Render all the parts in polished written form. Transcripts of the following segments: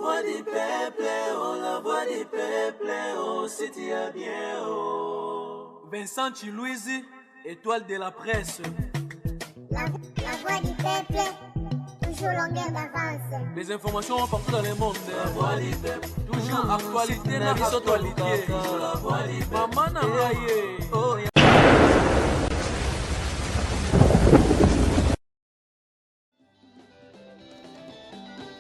voix du peuple, oh, la voix du peuple, oh, si tu as bien, oh. Vincent Chilouizi, étoile de la presse. La voix du peuple, toujours longueur d'avance. Les informations partout dans le monde. La voix du peuple, toujours actualité dans l'actualité. La voix du peuple, maman Nangaye. oh,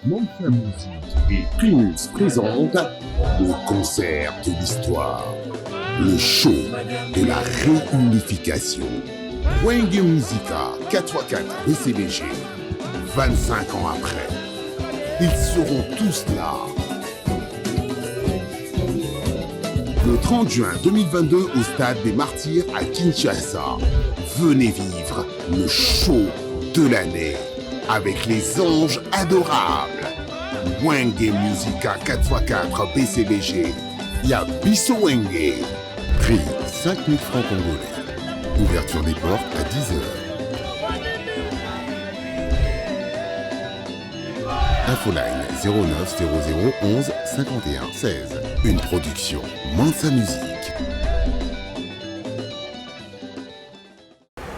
Montre Musique et Primus présente le concert de l'histoire, le show de la réunification. Wenge Musica 4x4 BCBG, 25 ans après, ils seront tous là. Le 30 juin 2022 au stade des Martyrs à Kinshasa, venez vivre le show de l'année avec les anges adorables. Wenge Musica 4x4 BCBG, Y'a Bisso Wenge. Prix 5 000 francs congolais. Ouverture des portes à 10h. Infoline 09 00 11 51 16. Une production Mansa Musique.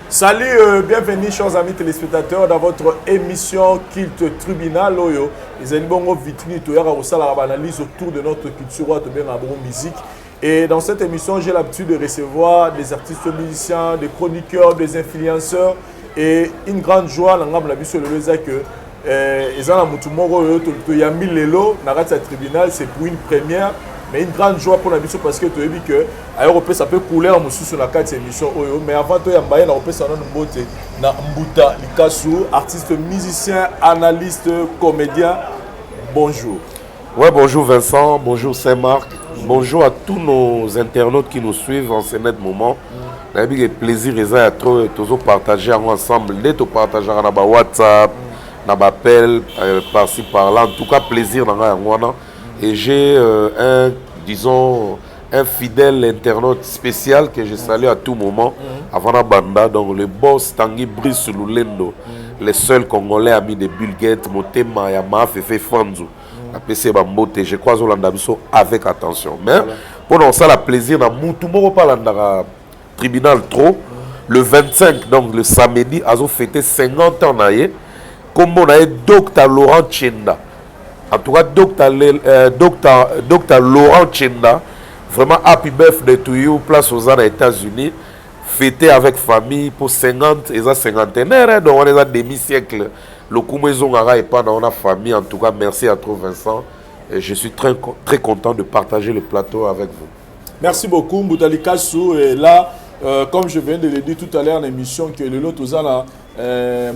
Salut, bienvenue chers amis téléspectateurs dans votre émission Kilt Tribunal Oyo. Les albums vitrine toyara osala analyse autour de notre culture ou bien la musique. Et dans cette émission, j'ai l'habitude de recevoir des artistes musiciens, des chroniqueurs, des influenceurs et une grande joie dans la vie sur le réseau que ils ont mutu moko to ya milelo na rata tribunal, c'est pour une première. Mais une grande joie pour la mission parce que tu as vu que Aéropé ça peut couler en moussou sur la carte émission. Mais avant tout, il y a un Aéropé ça donne une beauté. Na Mbuta Likasu, artiste, musicien, analyste, comédien. Bonjour. Ouais, bonjour Vincent, bonjour Saint-Marc, bonjour à tous nos internautes qui nous suivent en ce net moment. On a eu plaisir à tous partager ensemble, de tout partager dans WhatsApp, dans appel, par-ci par-là. En tout cas, plaisir dans la. Et j'ai un fidèle internaute spécial que je salue à tout moment, avant la banda, donc le boss Tanguy Brice Lulendo, les seuls Congolais amis de Bulguette, Motema, Yama, Fefe Fanzu, la PC Bambote, je crois Olandabiso avec attention. Mais pour nous, ça, le plaisir, dans Moutoumoro, pas dans tribunal trop, le 25, donc le samedi, a fêté 50 ans, comme on a Dr Laurent Tchenda. En tout cas, Dr Laurent Tchenda, vraiment happy birthday to you, place aux États-Unis, fêté avec famille pour 50 et 50, donc on est à demi-siècle. Le Koumezongara et pas dans la famille. En tout cas, merci à toi Vincent. Et je suis très, très content de partager le plateau avec vous. Merci beaucoup, Mboutali Kassou. Et là, comme je viens de le dire tout à l'heure en émission, que le lot aux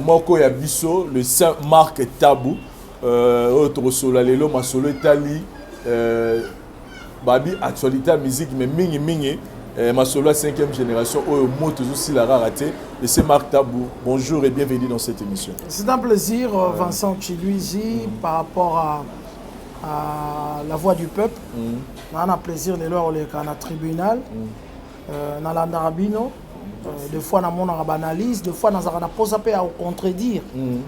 Moko Yabiso, le Saint-Marc Tabou. Autre solo lelo ma solo Italie babi actualité musique mais mingi ma solo 5e génération au mot toujours si la raté et c'est Marc Tabou. Bonjour et bienvenue dans cette émission. C'est un plaisir Vincent Chilouizi par rapport à la voix du peuple. On a un plaisir de leur le tribunal dans l'Andarabino. Des fois, on a une analyse, des fois, on a posé à contredire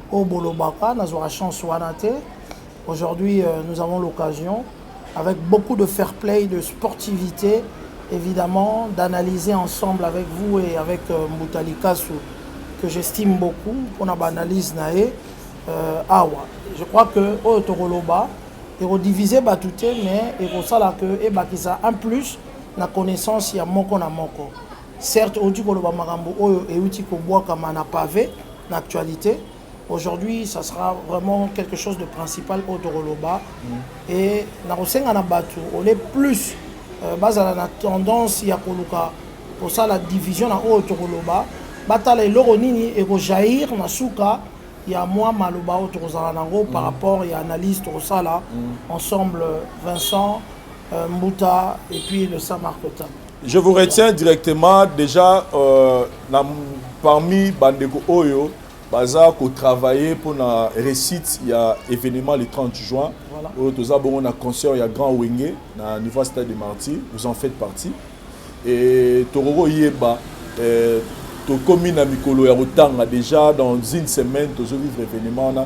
au Bolobaka, on a une chance. Aujourd'hui, nous avons l'occasion, avec beaucoup de fair play, de sportivité, évidemment, d'analyser ensemble avec vous et avec Mboutali Kassou, que j'estime beaucoup, pour une analyse. Awa. Je crois que Otoroba est divisé, mais il y a un plus, la connaissance, il y a moko na moko. Certes, aujourd'hui, ça sera vraiment quelque chose de principal au Doroloba. Et on est plus basé à la tendance pour ça la division au Doroloba. Batale Loronini et Jair Nasuka, il y a moi Maloba au Torozalanango par rapport à l'analyse Torosala, ensemble Vincent, Mbouta et puis le Saint-Marc. Je vous retiens directement déjà parmi Bandeko Oyo, Baza qui travaillé pour la récite, il y a événement le 30 juin. Voilà. On a concert, il y a Grand Wenge, à niveau stade de Martyrs, vous en faites partie. Et Tororo Yeba, to commune à Mikolo Yarotanga déjà dans une semaine, tu vivre événement.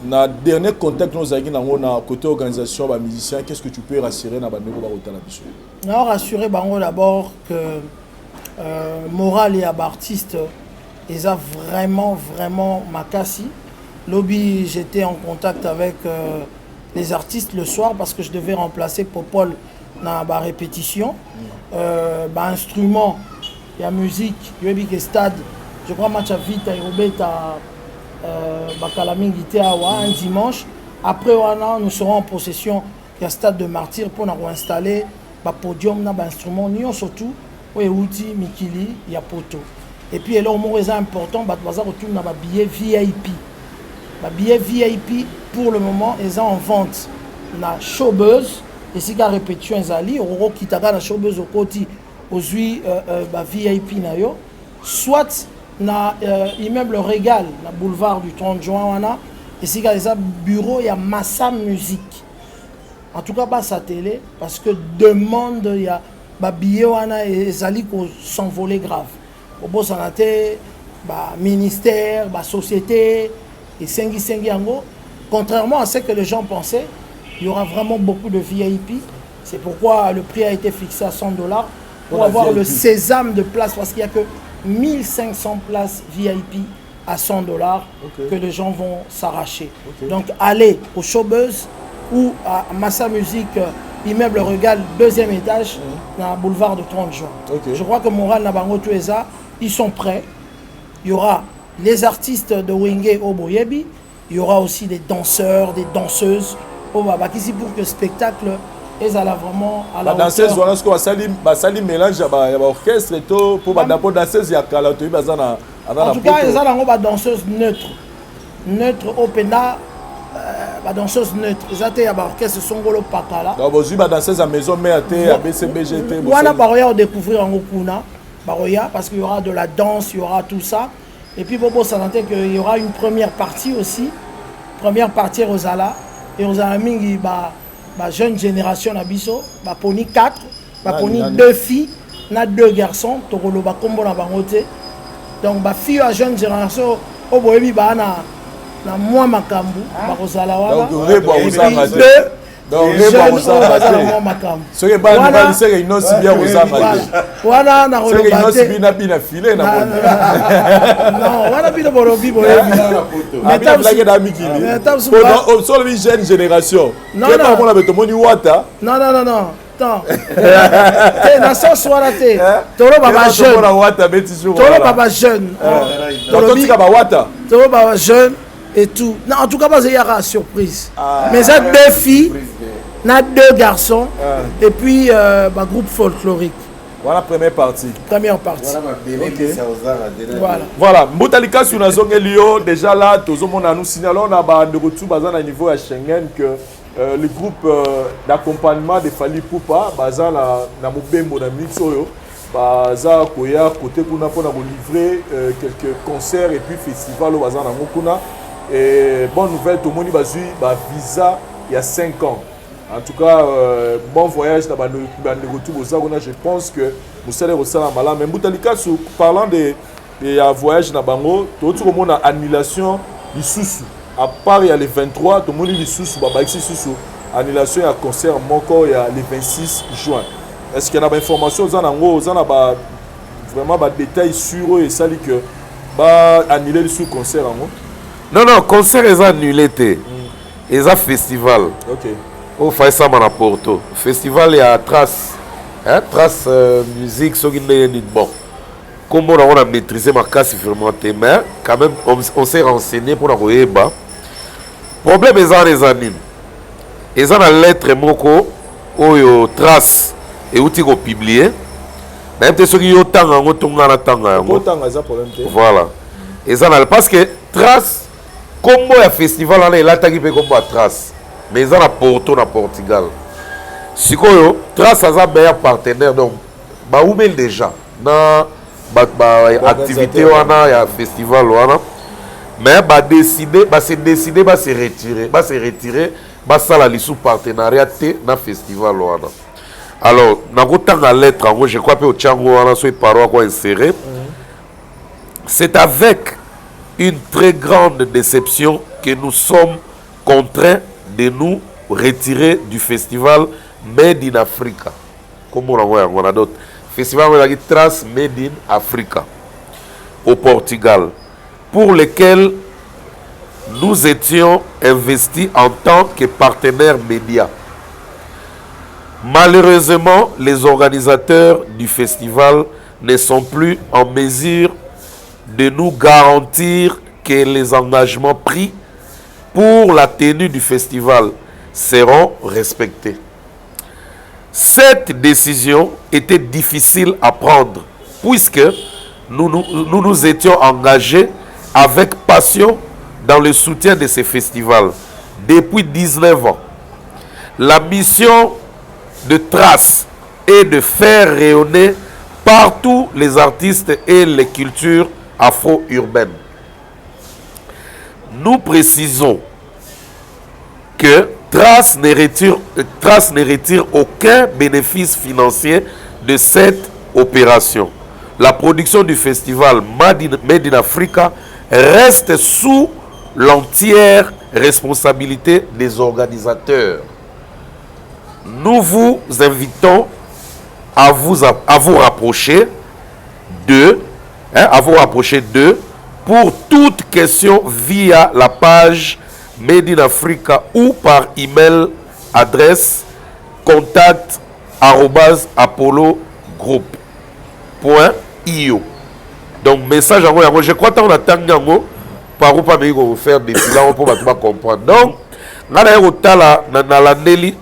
na dernier contact nous avons dans na côté organisation ba musicien, qu'est-ce que tu peux rassurer na bandeko ba otala biso? Non, rassurer bango d'abord que moral et artiste ils a vraiment makasi. Lobby, j'étais en contact avec les artistes le soir parce que je devais remplacer Popol dans la répétition. Instrument, il y a musique, il y a stade. Je crois match à vite à Robeta Bakalamingi un dimanche. Après, nous serons en possession du stade de Martyr pour nous installer un podium, un instrument. Nous surtout, il y a Outi, Mikili, il y a Poto. Et puis là, au moins, c'est important, il y a un billet VIP. Les billets VIP, pour le moment, ils sont en vente. La showbuzz, et si la répétition est allée, on qui t'a la showbuzz au côté, aux VIP, soit na immeuble Régal, na boulevard du 30 juin, et si il y a bureau, il y a Massa Musique. En tout cas, pas sa télé, parce que demande, il y a billets et Zali qui s'envoler grave. Au bout, ça a été ministère, société, et Sengi Ango. Contrairement à ce que les gens pensaient, il y aura vraiment beaucoup de VIP. C'est pourquoi le prix a été fixé à $100 pour avoir le sésame de place, parce qu'il n'y a que 1500 places VIP à $100 que les gens vont s'arracher. Donc allez au Showbuzz ou à Massa Musique, immeuble Regal, 2e étage, dans le boulevard de 30 juin. Je crois que Moral Nabango Tueza, ils sont prêts. Il y aura les artistes de Wenge au Boyebi, il y aura aussi des danseurs, des danseuses au Babakisi pour que le spectacle est vraiment à la danseuse, hauteur. voilà ce qu'on va salir mélange à l'orchestre et tout pour la danseuse, il y a Kalato, en tout cas, ils ont une danseuse neutre. Neutre, opena, danseuse neutre. Ils ont une orchestre, Songolo Pakala. Donc, vous avez danseuse à maison, mais à BCBGT. On a Baroya découvrir en Okuna, Baroya, parce qu'il y aura de la danse, il y aura tout ça. Et puis Bobo s'attendait qu'il y aura une première partie aussi. Première partie Rosala. Et Rosala Mingi, jeune génération Nabiso, Poni 4, Poni 2 filles, 2 garçons, Tokolo Bakombo na Bangote. Donc fille à jeune génération, Oboebi na moi Makambu, Rosala Wala. Donc et puis 2 jeunes Rosala Makambu. Ce qui est bien, c'est qu'il y a aussi bien Rosala. Voilà, na c'est qu'il y a aussi bien filé. Non, voilà, bien Borobi, Boebi. Mais tu as blagué d'Amikili. Sur la jeune génération. Non, non. Non. Attends. Na so soir té. Tolo baba jeune. Tolo baba jeune. Tolo baba jeune et tout. Non, en tout cas, il y aura surprise. Mais ça 2 filles, 2 garçons et puis groupe folklorique. Voilà la première partie. Première partie. Voilà. Mbotalika sur la zone Elio, déjà là, tout le monde a nous signalé, on a de retour à niveau à Schengen que le groupe d'accompagnement de Fali Poupa, Baza na Mobembo na Mitsoyo, Baza Koya, côté Kuna pour livrer quelques concerts et puis festivals au Baza na Mokuna. Et bonne nouvelle, tout le monde a eu visa il y a 5 ans. En tout cas, bon voyage dans le retour aux Zagona. Je pense que nous allons ressortir en malade. Mais Moutalika, parlant de voyage dans Bango, tout le monde a annulation du sous. À part il y a les 23, tout le monde a dit sous. Annulation, il y a concert Moko, il y a les 26 juin. Est-ce qu'il y a des informations vraiment des détails sur eux et ça dit que annuler le sous-concert en gros? Non, concert est annulé. Et un festival. Ok. Au Faïsa Manaporto. Festival, il y a Trace. Trace musique, ce qui est bon. Comme on a maîtrisé ma casse fermentée, mais quand même, on s'est renseigné pour la Royeba. Problème est dans les animes. Ils ont la lettre Moko, où Trace et où tu as publié. Même ceux qui ont tant en voilà. Ils ont parce que Trace, comme il y a festival, il y a un Trace. Mais ils ont la Porto na Portugal. Si vous Trace a un meilleur partenaire, donc, où est déjà dans l'activité, il y a un festival. Mais c'est décidé de se retirer, ça la sous partenariat dans le festival. Alors, dans la lettre, je crois que c'est avec une très grande déception que nous sommes contraint de nous retirer du festival Made in Africa. Comme on a d'autres. Festival Trace Made in Africa au Portugal, pour lequel nous étions investis en tant que partenaires médias. Malheureusement, les organisateurs du festival ne sont plus en mesure de nous garantir que les engagements pris pour la tenue du festival seront respectés. Cette décision était difficile à prendre puisque nous étions engagés avec passion dans le soutien de ces festivals depuis 19 ans. La mission de Trace est de faire rayonner partout les artistes et les cultures afro-urbaines. Nous précisons que Trace ne retire aucun bénéfice financier de cette opération. La production du festival Made in Africa reste sous l'entière responsabilité des organisateurs. Nous vous invitons à vous rapprocher d'eux, pour toute question via la page Made in Africa ou par email adresse contact@apollo-group.io. Donc message en je crois qu'on attend yango par ou pas mais vous faire des films pour tout comprendre. Donc ngana yotala na la Nelly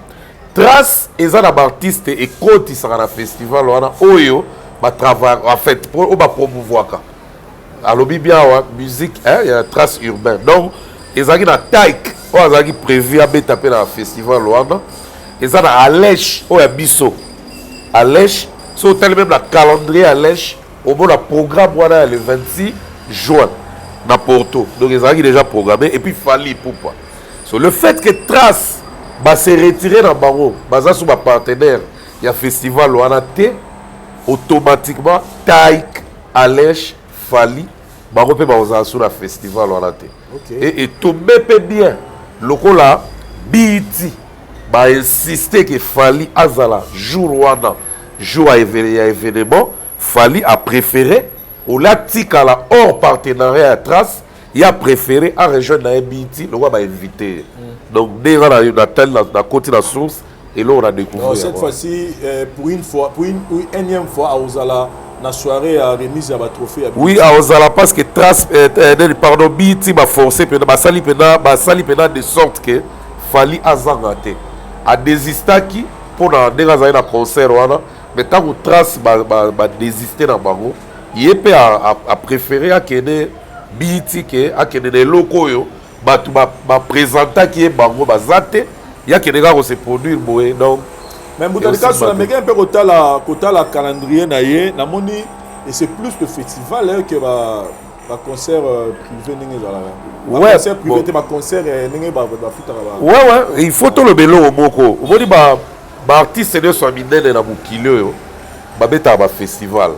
Trace eza na artiste et koti sera na festival wana oyo ba travail en fait pour ba promouvoir ka. Alobi bien wa musique il y a Trace urbain. Donc ezaki na taik o azaki prévu à betaper na festival wana. Eza na Alèche o ya biso. Alèche so tel même la calendrier Alèche au bon la programme wana le 26 juin na Porto. Donc ezaki déjà programmé et puis Fali Poupa. So le fait que Trace va se retirer dans Baro, baza sous ma partenaire, il y a festival wana te automatiquement Taik Alèche Fali Baro pe baza sous la festival wana te. Et tombe pe bien lokola BT ba insister que Fali azala jour wana jour à événement Fali a préféré au latikala hors partenariat à Trace, il a préféré à rejoindre la BT le va inviter. Donc déjà la côté de la source et là on a découvert. Cette fois-ci pour une énième fois à Ozala la soirée à remise à ma trophée. Oui à Ozala parce que Trace pardon BT m'a forcé pendant sali pendant de sorte que Fali azangate a désisté qui pour na déjà un concert wana mais tant que Trace ba désister dans bango il est a préféré à kene BT que à kene les locaux yo ba présenter qui est bango bazate il y a que des gars qui se produire boé donc même dans le cas sur la méga un peu côté la calendrier naie na moni et c'est plus le festival que ba concert privé ninga la ouais concert privé te ba concert ninga ba futa ba ouais il faut tout le belo au moko on dit ba artiste de so minene na bukilo yo ba beta ba festival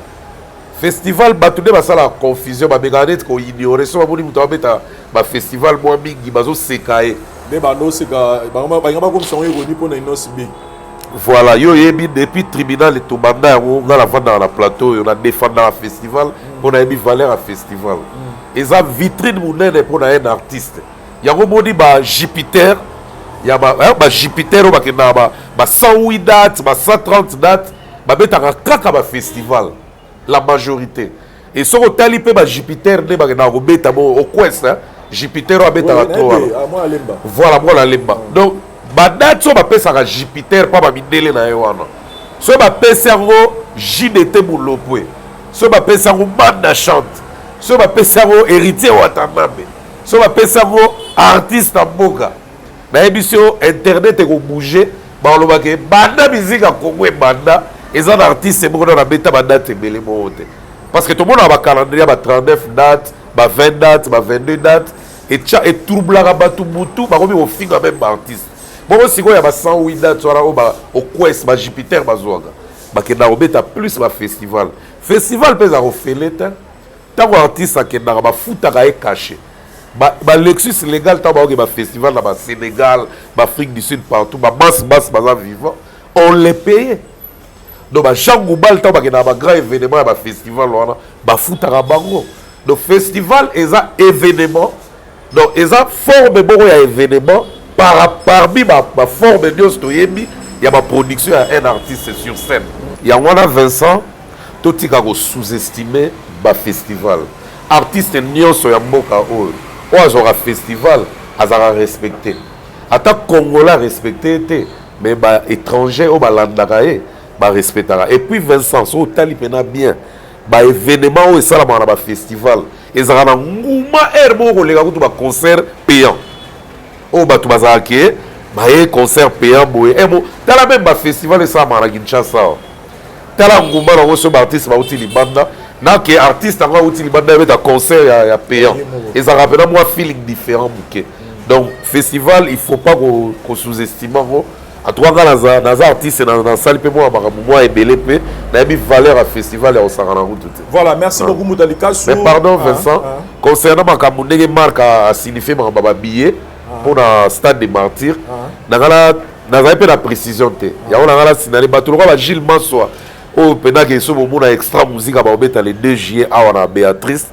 batude basala confusion ba meganet ko ignorer so ba boni muto ba beta ba festival moi mingi bazo sekae de bando seka ba comme son ironi pour na inos big. Voilà yo yebi depuis tribunal et tout banda on la vendre dans la plateau on a défendre un festival on a mis valeur à festival et ça vitrine munene pour un artiste yango moni ba Jupiter ya ba Jupiter ba kena ba 108 dates ba 130 dates ba beta kaka ba festival la majorité et ce hôtel peut ba Jupiter ne ba na robeta bon au quest Jupiter a beta la trop voilà moi la lemba donc ba date so ba pesa ka Jupiter pa ba mindele na yo wana so ba pesa ngo JDT Mulopwe so ba pesa ngo banda chante so ba pesa ngo héritier Watanabe so ba pesa ngo artiste mboka na émission internet ko bouger ba lo ba ke banda musique a Congo banda et un artiste bon na beta ba date belé mote parce que tout le monde a ba calendrier ba 39 dates ba 20 dates ba 22 dates et trouble la ba tout mutu ba komi au finga même artiste bon si il y a 108 dates au quest ba Jupiter ba zoga ba ke na obeta plus ba festival pesa au feleta tant artiste a ke na ba futa ka caché Lexus légal, tu as un festival au Sénégal, en Afrique du Sud, partout, basse, vivant. On les paye. Donc, chaque Goubal, tu as un grand événement, un festival, foot à bango. Donc, festival, ils ont événement. Donc, ils ont forme de événement. Parmi ma forme de il y a ma production à un artiste sur scène. Il y a Vincent, tout le monde sous-estimé le festival. Artiste Nyon sur Yamboka, ils ont un festival, ils ont respecté. Atta Congolais respecté, mais les étrangers, ils ont respecté. Et puis Vincent, ils ont bien. Événement où ils ont un festival. Ils ont un concert payant. Oh, bah, tu vas acquérir, un concert payant. Tu as même un festival et ça, à Kinshasa. Tu as un gouvernement qui est artiste, qui est banda. Les artistes qui sont un concert payant. Ils ont un feeling différent. Donc, festival, il ne faut pas qu'on sous-estime. À toi, dans les artistes, dans la salle, moi, et Belépé, il y a une valeur à festival et on s'en rend compte. Voilà, merci beaucoup, Moutalika. Mais pardon, Vincent, concernant ma marque a signifié mon billet. Pour le stade des martyrs, il y a une précision. Il y a un Gilles Massoa. Oh, pendant que ce extra musique à les 2 juillet à Béatrice.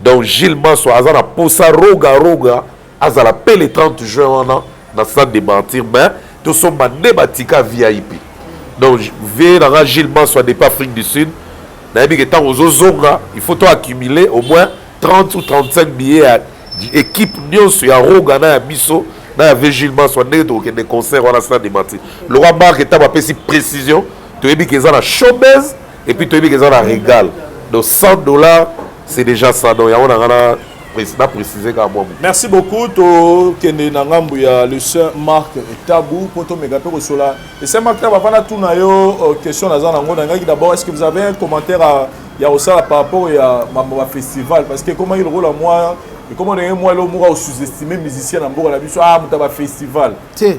Donc Gilles Massoa a posa roga a la le 30 juin dans le stade des martyrs. Mais tout son batika VIP. Donc Gilles Massoa depuis Afrique du Sud. Il faut accumuler au moins 30 ou 35 billets à équipe nyonso ya rogana ya biso na ya vigilance soit des concerts dans la salle des martyrs. Le roi marque est à précision, tu as dit qu'ils ont la showbiz et puis tu as dit qu'ils ont la régal. Donc $100 c'est déjà ça. Donc il y a précisé quand même. Merci beaucoup to kende na ngambu ya le sœur Marc Tabou pour to méga peu sola. Et c'est Marc Tabou avant tout na yo question na zana ngo ngaki d'abord est-ce que vous avez un commentaire à ya osala par rapport à ma festival parce que comment il rôle à moi et comment moi le sous-estimer musicien dans beaucoup la biso mutaba festival. Tiens.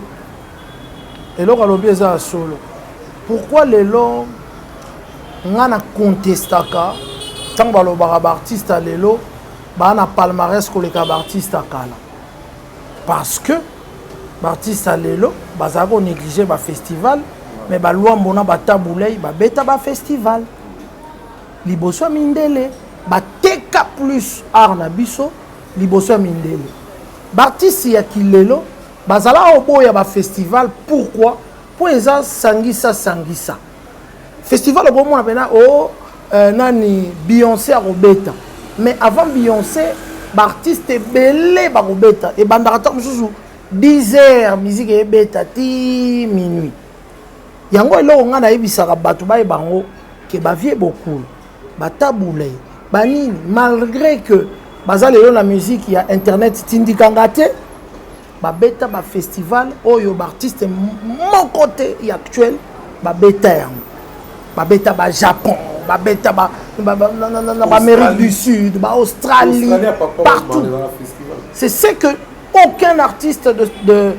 Et là on a ça solo. Pourquoi les longs ngana contestaka tant balo artiste lelo bana palmarès ko les artiste kala. Parce que artiste lelo bazako négliger ba festival mais ba loi mbona ba tabulei ba beta ba festival. Liboso mindele ba teka plus art na biso liboso mindele. Bartiste ya kilelo bazala oboya ba festival pourquoi pour eza sangisa. Festival au moment bena nani Beyoncé a robeta. Mais avant Beyoncé, l'artiste belé ba robeta et bandaka mususu 10h musique e beta ti minuit. Yango elo nga na yebisaka batu ba bango ke ba vie beaucoup. Ba tabulé. Bani malgré que bazali la musique ya internet tindikanga te ba beta ba festival oyo ba artiste mon côté actuel ba beta yango. Ba beta ba Japon, ba beta ba Amérique du Sud, ba Australie, partout. C'est ce que aucun artiste de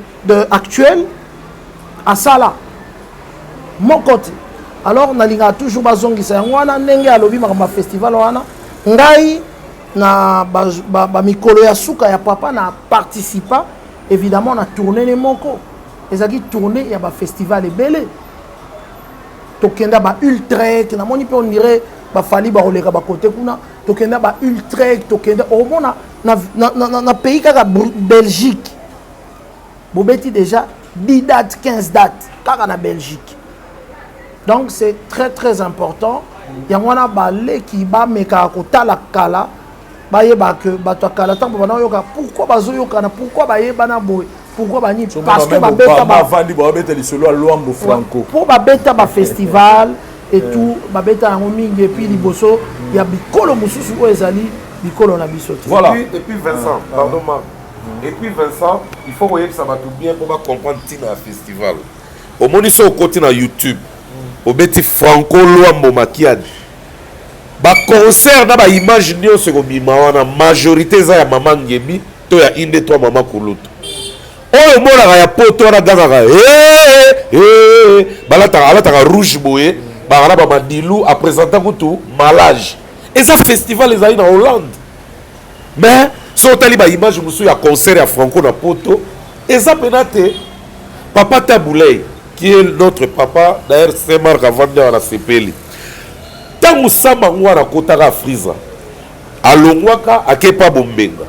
actuel a ça là. Mon côté. Alors on a toujours bazongi ça wana ndenge alobi ma festival wana ngai na ba mikolo ya suka ya papa na participa évidemment on a tourné les moko ezaki tourné ya ba festival ebele tokenda ba ultrek na moni pe on dirait ba fali ba roleka ba côté kuna tokenda ba ultrek tokenda au mona na pays kaka Belgique bobeti déjà 10 dates 15 dates kaka na Belgique. Donc c'est très très important. Il y a un balai qui va meka kotala kala ba yeba que bato kala tant bana yoka pourquoi bazo yoka na pourquoi ba yeba na boy pourquoi bani parce que ba beta ba vandi ba beta li solo Luambo Franco pour ba beta ba festival et tout ba beta en mingi et puis liboso il y a bikolo mususu o ezali bikolo na biso. Voilà. Et puis Vincent, pardon moi. Et puis Vincent, il faut voyer que ça va tout bien pour comprendre tina festival. Au moins ils au côté na YouTube. Au beti Franco Luambo maquillage. Ba concert na ba image nyonso ko bima wana majorité za ya mama ngebi to ya inde to mama kulutu. Oyo mona ya poto na gaga balata rouge boye ba ba madilu a présenté tout malage. Et ça festival les aïe en Hollande. Mais so otali baimage mosusu ya concert ya Franco na poto eza pena te. Papa Taboulay qui est notre papa d'ailleurs c'est Marc Avande à la sepeli tangu samba ngwana kotaka Friza alongwaka akepa bombenga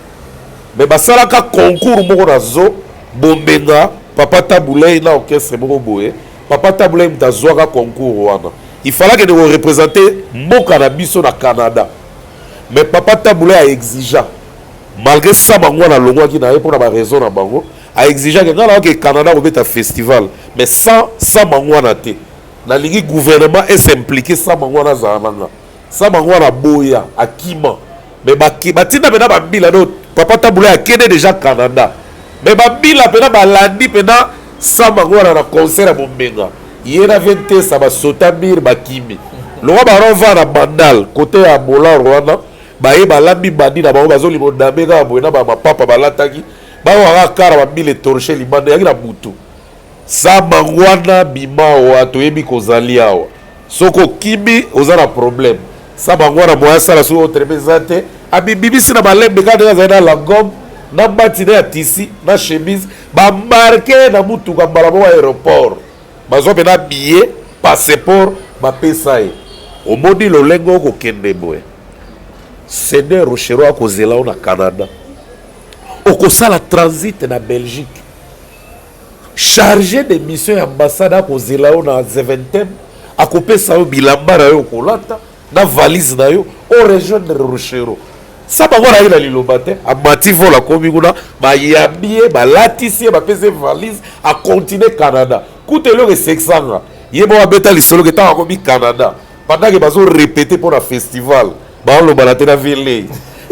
mais basalaka concours moko na zo bombenga Papa Taboulay na orchestre moko boye Papa Taboulay mtazwaka concours wana il fallait que de représenter mboka na biso na Canada mais Papa Taboulay a exigeant malgré ça ngwana longwaki na ye pour na raison na bango a exigeant que ngala ke Canada obeta festival mais sans ngwana te na lingi gouvernement est s'impliquer sans ngwana zananga sans ngwana boya akima mais batina pena babila do Papa Taboulay a kene déjà Canada mais babila pena balandi pena sans ngwana na concert à bombenga yena vente ça ba sotamir bakimi loba barova na bandal côté ya bola rwanda baye balambi bandi na bango bazoli mondameka boyena ba papa balataki bawa kara babile torche libanda yaki na butu samba ngwana bimao atoyebi kozali awa soko kimi ozana problème samba ngwana moya sala so otrepezate abibibisi na balembe kada zaida la gomme na batine ya tisi na chemise ba marqué na mutuka mbala mo aéroport bazo pena billet passeport ba pesa ye omodi lolengo ko kende boye Sene Rochero a kozela na Canada okosala transit na Belgique chargé de mission ya ambassade a kozela na Zeventem akopesa yo bilamba na yo kolata na valise na yo o rejoindre Rochero ça ba ngona ila liloba te amati vola komi kuna ba yabie ba latisi ba pese valise a continuer Canada coûte-le que 600 yebo abeta lisolo que ta komi Canada pendant que bazo répéter pour la festival ba lo balate na ville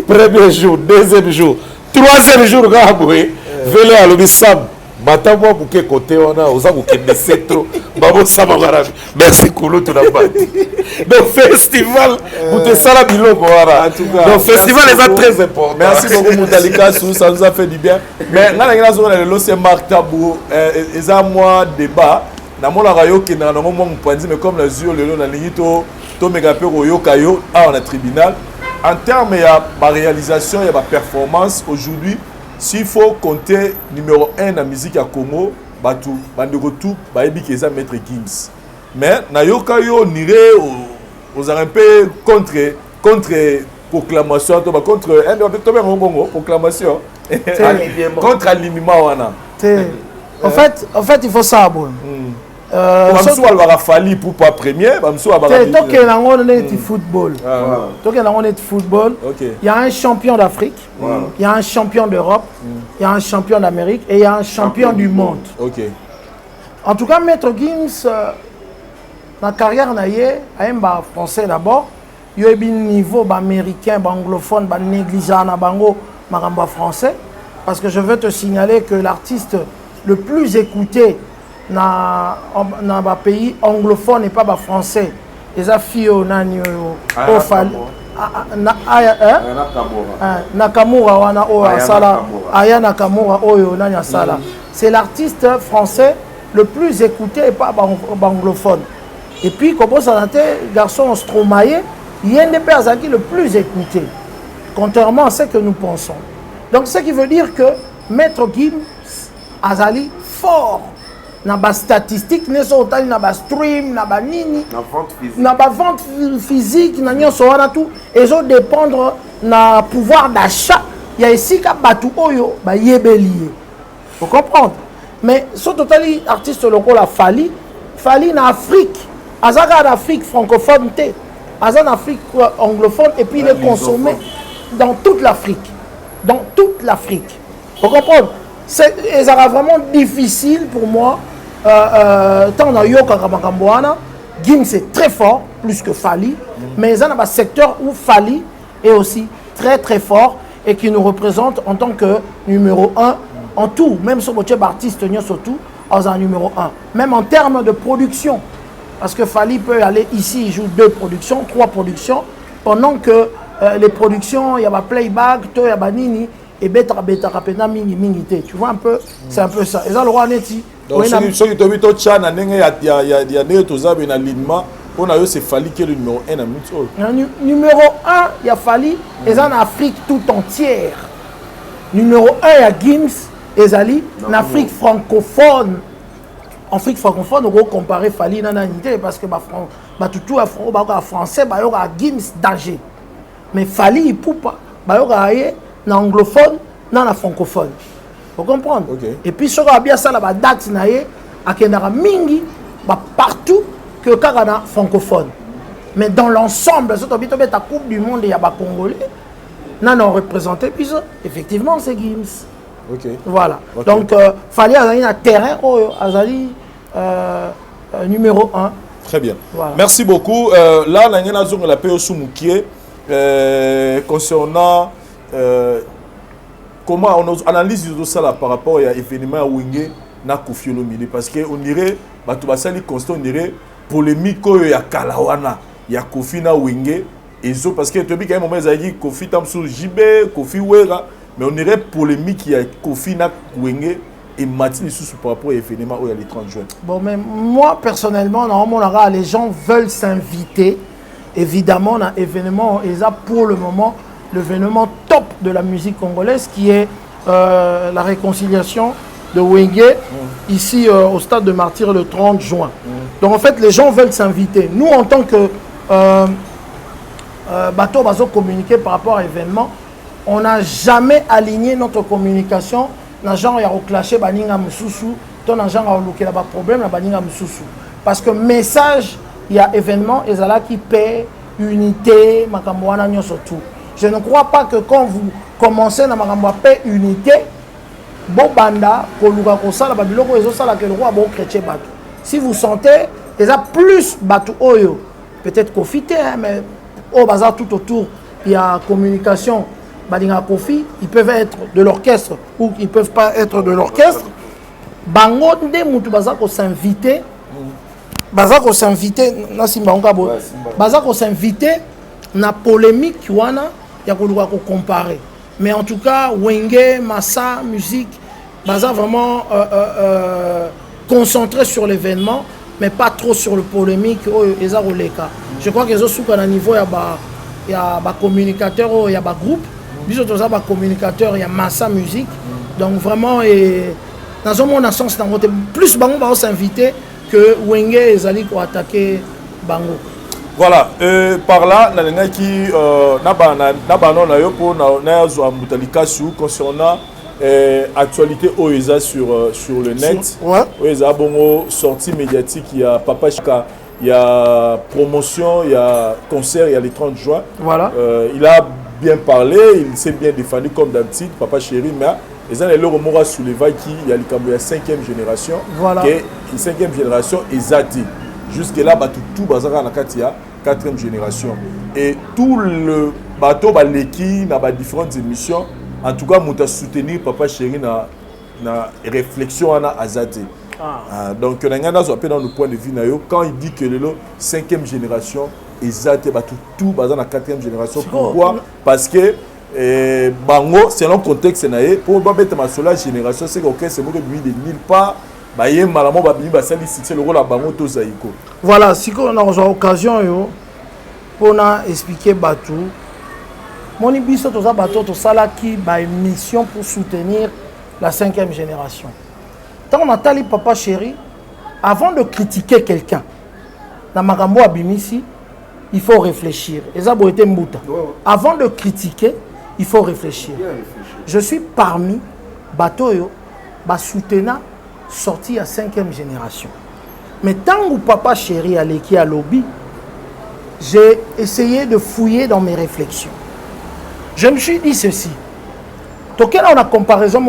premier jour deuxième jour troisième jour ga boye vele alobi sam matambo buke côté wana oza ko kende setro babo sama ngarabi merci kulu to na bati donc festival pour sala biloko wana donc festival est très important. Merci beaucoup Moutalika, ça nous a fait du bien mais ngana zona le c'est Marc Tabou eza moi débat na mona rayo ke na ngo mo mpanzi mais comme la zio lelo na lingito to mega pe royoka yo à on tribunal en termes ya ba réalisation ya ba performance aujourd'hui s'il faut compter numéro 1 na musique ya Congo batu bande retour ba ebi keza maître Gims mais na yoka yo nire aux un peu contre proclamation to ba contre un to ba bongo proclamation contre alimima wana en fait il faut ça bon Bamsou alba fali pour pas premier Bamsou alba donc il y a football donc il y a football il y a un champion d'Afrique il y a un champion d'Europe il y a un champion d'Amérique et il y a un champion du monde. En tout cas Maître Gims la carrière naie a un français d'abord il y a un niveau américain anglophone négligeant na bango maramba français parce que je veux te signaler que l'artiste le plus écouté na pays anglophone et pas français les afio nani o fali Nakamura wana o asala aya Nakamura oyo nani asala c'est l'artiste français le plus écouté et pas anglophone et puis comme ça garçon Stromae INDP Azaki le plus écouté contrairement à ce que nous pensons donc ce qui veut dire que Maître Gims Azali fort na ba statistique ne so tali na ba stream na ba nini na ba vente physique na nyonso wana tout ezo dépendre na pouvoir d'achat ya esika batu oyo ba yebelié faut comprendre mais so totali artiste local a Fali na Afrique azaka en Afrique francophone té azaka en Afrique anglophone et puis il est consommé dans toute l'Afrique faut comprendre c'est vraiment difficile pour moi tant on a yoka kamakamboana Gims c'est très fort plus que Fali mais il y a un secteur où Fali est aussi très très fort et qui nous représente en tant que numéro 1 en tout même sur votre artiste surtout en un numéro 1 même en termes de production parce que Fali peut aller ici il joue 2 productions 3 productions pendant que les productions il y a playback to il y a nini et beta rapena mingi tu vois un peu c'est un peu ça et ça le roi neti donc ceux qui tobi to chana ndenge ya ne to zabe na alignement on a eu c'est Fali qui est le numéro 1 à Mitso numéro 1 il y a Fali et en Afrique tout entière numéro 1 il y a Gims ezali en Afrique francophone. En Afrique francophone, on va comparer Fali nananité parce que tout à français, il y a Gims danger. Mais Fali il poupa, il y a anglophone, dans francophone. Vous comprenez? Okay. Et puis, si on a bien ça, la date, il y a mingi partout que Canada francophone. Mais dans l'ensemble, si on a la Coupe du Monde, il y a des Congolais, non représenté, puis effectivement, c'est Gims. Okay. Voilà. Okay. Donc, Fali a un terrain, Azali numéro 1. Très bien. Voilà. Merci beaucoup. Là, on a la paix Soumoukié concernant comment on analyse tout ça là, par rapport à l'événement à Wingé na Kofi Olomide. Parce qu'on dirait, on dirait polémique il y a Kalawana, il y a Kofi na Wingé. Parce que tu as dit qu'à un moment, il y a Kofi Tamsou Jibé, Kofi Wera, mais on dirait polémique il y a Kofi na Wingé. Et Mathilde sous par rapport à l'événement où il y a les 30 juin. Bon, mais moi, personnellement, normalement, les gens veulent s'inviter. Évidemment, on a événement, et ça, pour le moment, l'événement top de la musique congolaise, qui est la réconciliation de Wenge, ici au stade de Martyrs le 30 juin. Donc, en fait, les gens veulent s'inviter. Nous, en tant que bateau, bateau communiqué par rapport à l'événement, on n'a jamais aligné notre communication. Gens ya reclasher baninga mususu ton gens a loquer là problème la baninga mususu parce que message il y a événement ezala qui paie unité makambo wana nyoso tout. Je ne crois pas que quand vous commencez na makambo paix unité bon banda ko luka ko sala ba biloko ezo sala que le roi bon chrétien bato. Si vous sentez déjà plus bato oyo peut-être confité hein, mais au bazar tout autour il y a communication. Badinga Kofi, ils peuvent être de l'orchestre ou ils ne peuvent pas être de l'orchestre. Bango de mutu bazako s'inviter. Bazako s'inviter na simbango bo. Bazako s'inviter na polémique wana ya ko comparer. Mais en tout cas, Wenge, Massa, musique, baza vraiment concentré sur l'événement mais pas trop sur le polémique eza roleka. Je crois que les autres à niveau il y a ba communicateur, il y a ba groupe. Nous autres, il y a communicateur, il y a Massa Musique. Donc vraiment, dans un monde sens, plus Bango va s'inviter que Wenge et Zali pour attaquer Bango. Voilà, par là, qui concernant l'actualité OESA sur le net. OESA, bon, sortie médiatique, il y a Papa Chika, il y a promotion, il y a concert, il y a les 30 juin. Voilà. Il a bien parlé, il s'est bien défendu comme d'habitude, Papa Chéri, mais ils ont le remords soulevé qui il y a la 5e génération. Voilà. Et la 5e génération est zati. Jusque-là, tout bazar na katia 4e génération. Et tout le bateau baleki na différentes émissions, en tout cas, nous soutenir Papa Chéri na réflexion à azati. Donc, on a dans le point de vue quand il dit que le 5e génération exact tout bazar na 4e génération. Pourquoi? Parce que bango selon contexte pour pas mettre ma seule génération c'est que c'est moi de nulle part ba yé malamo ba bimi ba sali c'est le rôle à bango to zaiko. Voilà, si on a occasion yo pour expliquer batou moni biso to za bato to sala ki ba émission pour soutenir la 5e génération. Tant on a tali Papa Chéri avant de critiquer quelqu'un na makambo abimisi il faut réfléchir. Avant de critiquer, il faut réfléchir. Je suis parmi Batoyo, Basutena, sorti à 5e génération. Mais tant que Papa Chéri allait qui à lobby, j'ai essayé de fouiller dans mes réflexions. Je me suis dit ceci. Donc, on a comparaison,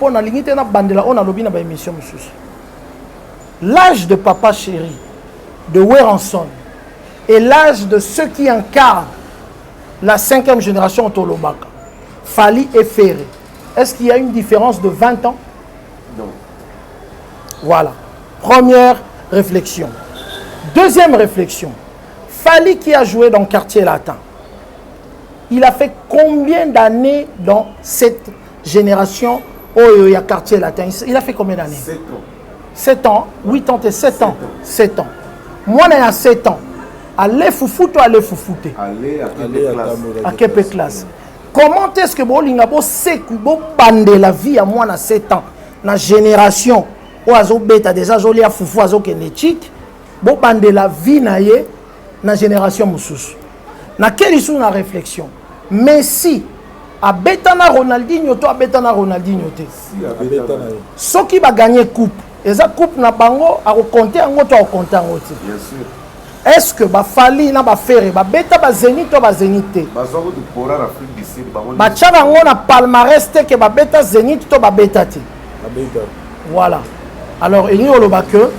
on a limité na bandela, on a lobby dans émission. L'âge de Papa Chéri, de Weranson, et l'âge de ceux qui incarnent la 5e génération Tolobaka, Fali et Ferré. Est-ce qu'il y a une différence de 20 ans? Non. Voilà. Première réflexion. Deuxième réflexion. Fali qui a joué dans le quartier latin, il a fait combien d'années dans cette génération où il y a quartier latin? Il a fait combien d'années? 7 ans. 7 ans, 8 ans et 7 ans. 7 ans. Moi, il y a 7 ans. Allez foufouto, allez foufouté. Allez à quelle classe. comment est-ce que bolinga bo seku bo bande la vie à moi na 7 ans na génération o azo beta déjà joli a fufu azo kenetique bo bande la vie na ye na génération mususu na quelle sous na réflexion Messi a beta na Ronaldinho to a beta na Ronaldinho te soki ba gagner coupe eza coupe na bango a compter yango to a compter yango te Bien sûr. est-ce que ba fali na ba ferre ba beta ba zénith to ba zénith te Bazongo de Pora l'Afrique du Sud. ba tcha bango na palmarès te que ba beta zénith to ba beta te voilà alors il y a que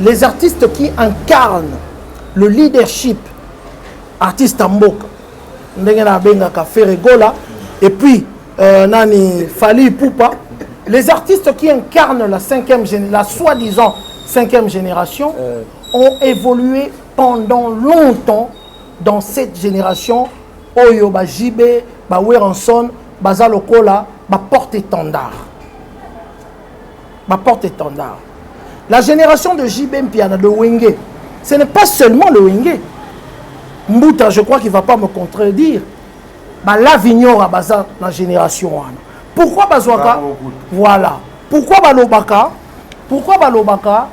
les artistes qui incarnent le leadership artiste mboka ndenge na benga ka Ferregola et puis nani Fali Poupa, les artistes qui incarnent la soi-disant 5e génération ont évolué pendant longtemps dans cette génération. Oyo ba JB, ba Weranson, baza lokola, ba porte-étendard. Ba porte-étendard. La génération de JB Mpiana, de Wenge, ce n'est pas seulement le Wenge. Mbouta, je crois qu'il ne va pas me contredire. Bah, l'Avignon a baza la génération. Pourquoi Bazouaka? Voilà. Pourquoi Balobaka? Pourquoi Balobaka?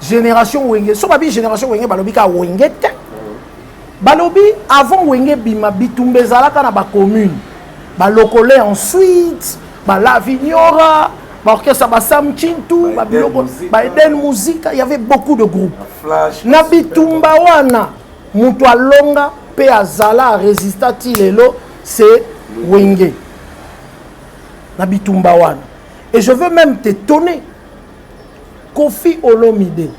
Génération Wenge. So babi génération Wenge, Balobika Wenge. Balobi, avant Wenge Bima, Bitumbe Zalaka na ba commune. Balokole ensuite, l'Avignora, l'orchestre Bassam Chintou, Eden Musique, il y avait beaucoup de groupes. Nabitumba wana, Moutoua Longa, Pe Azala, Resista Tilelo, c'est Wenge. Nabitumba wana. Et je veux même t'étonner, Kofi Olomide,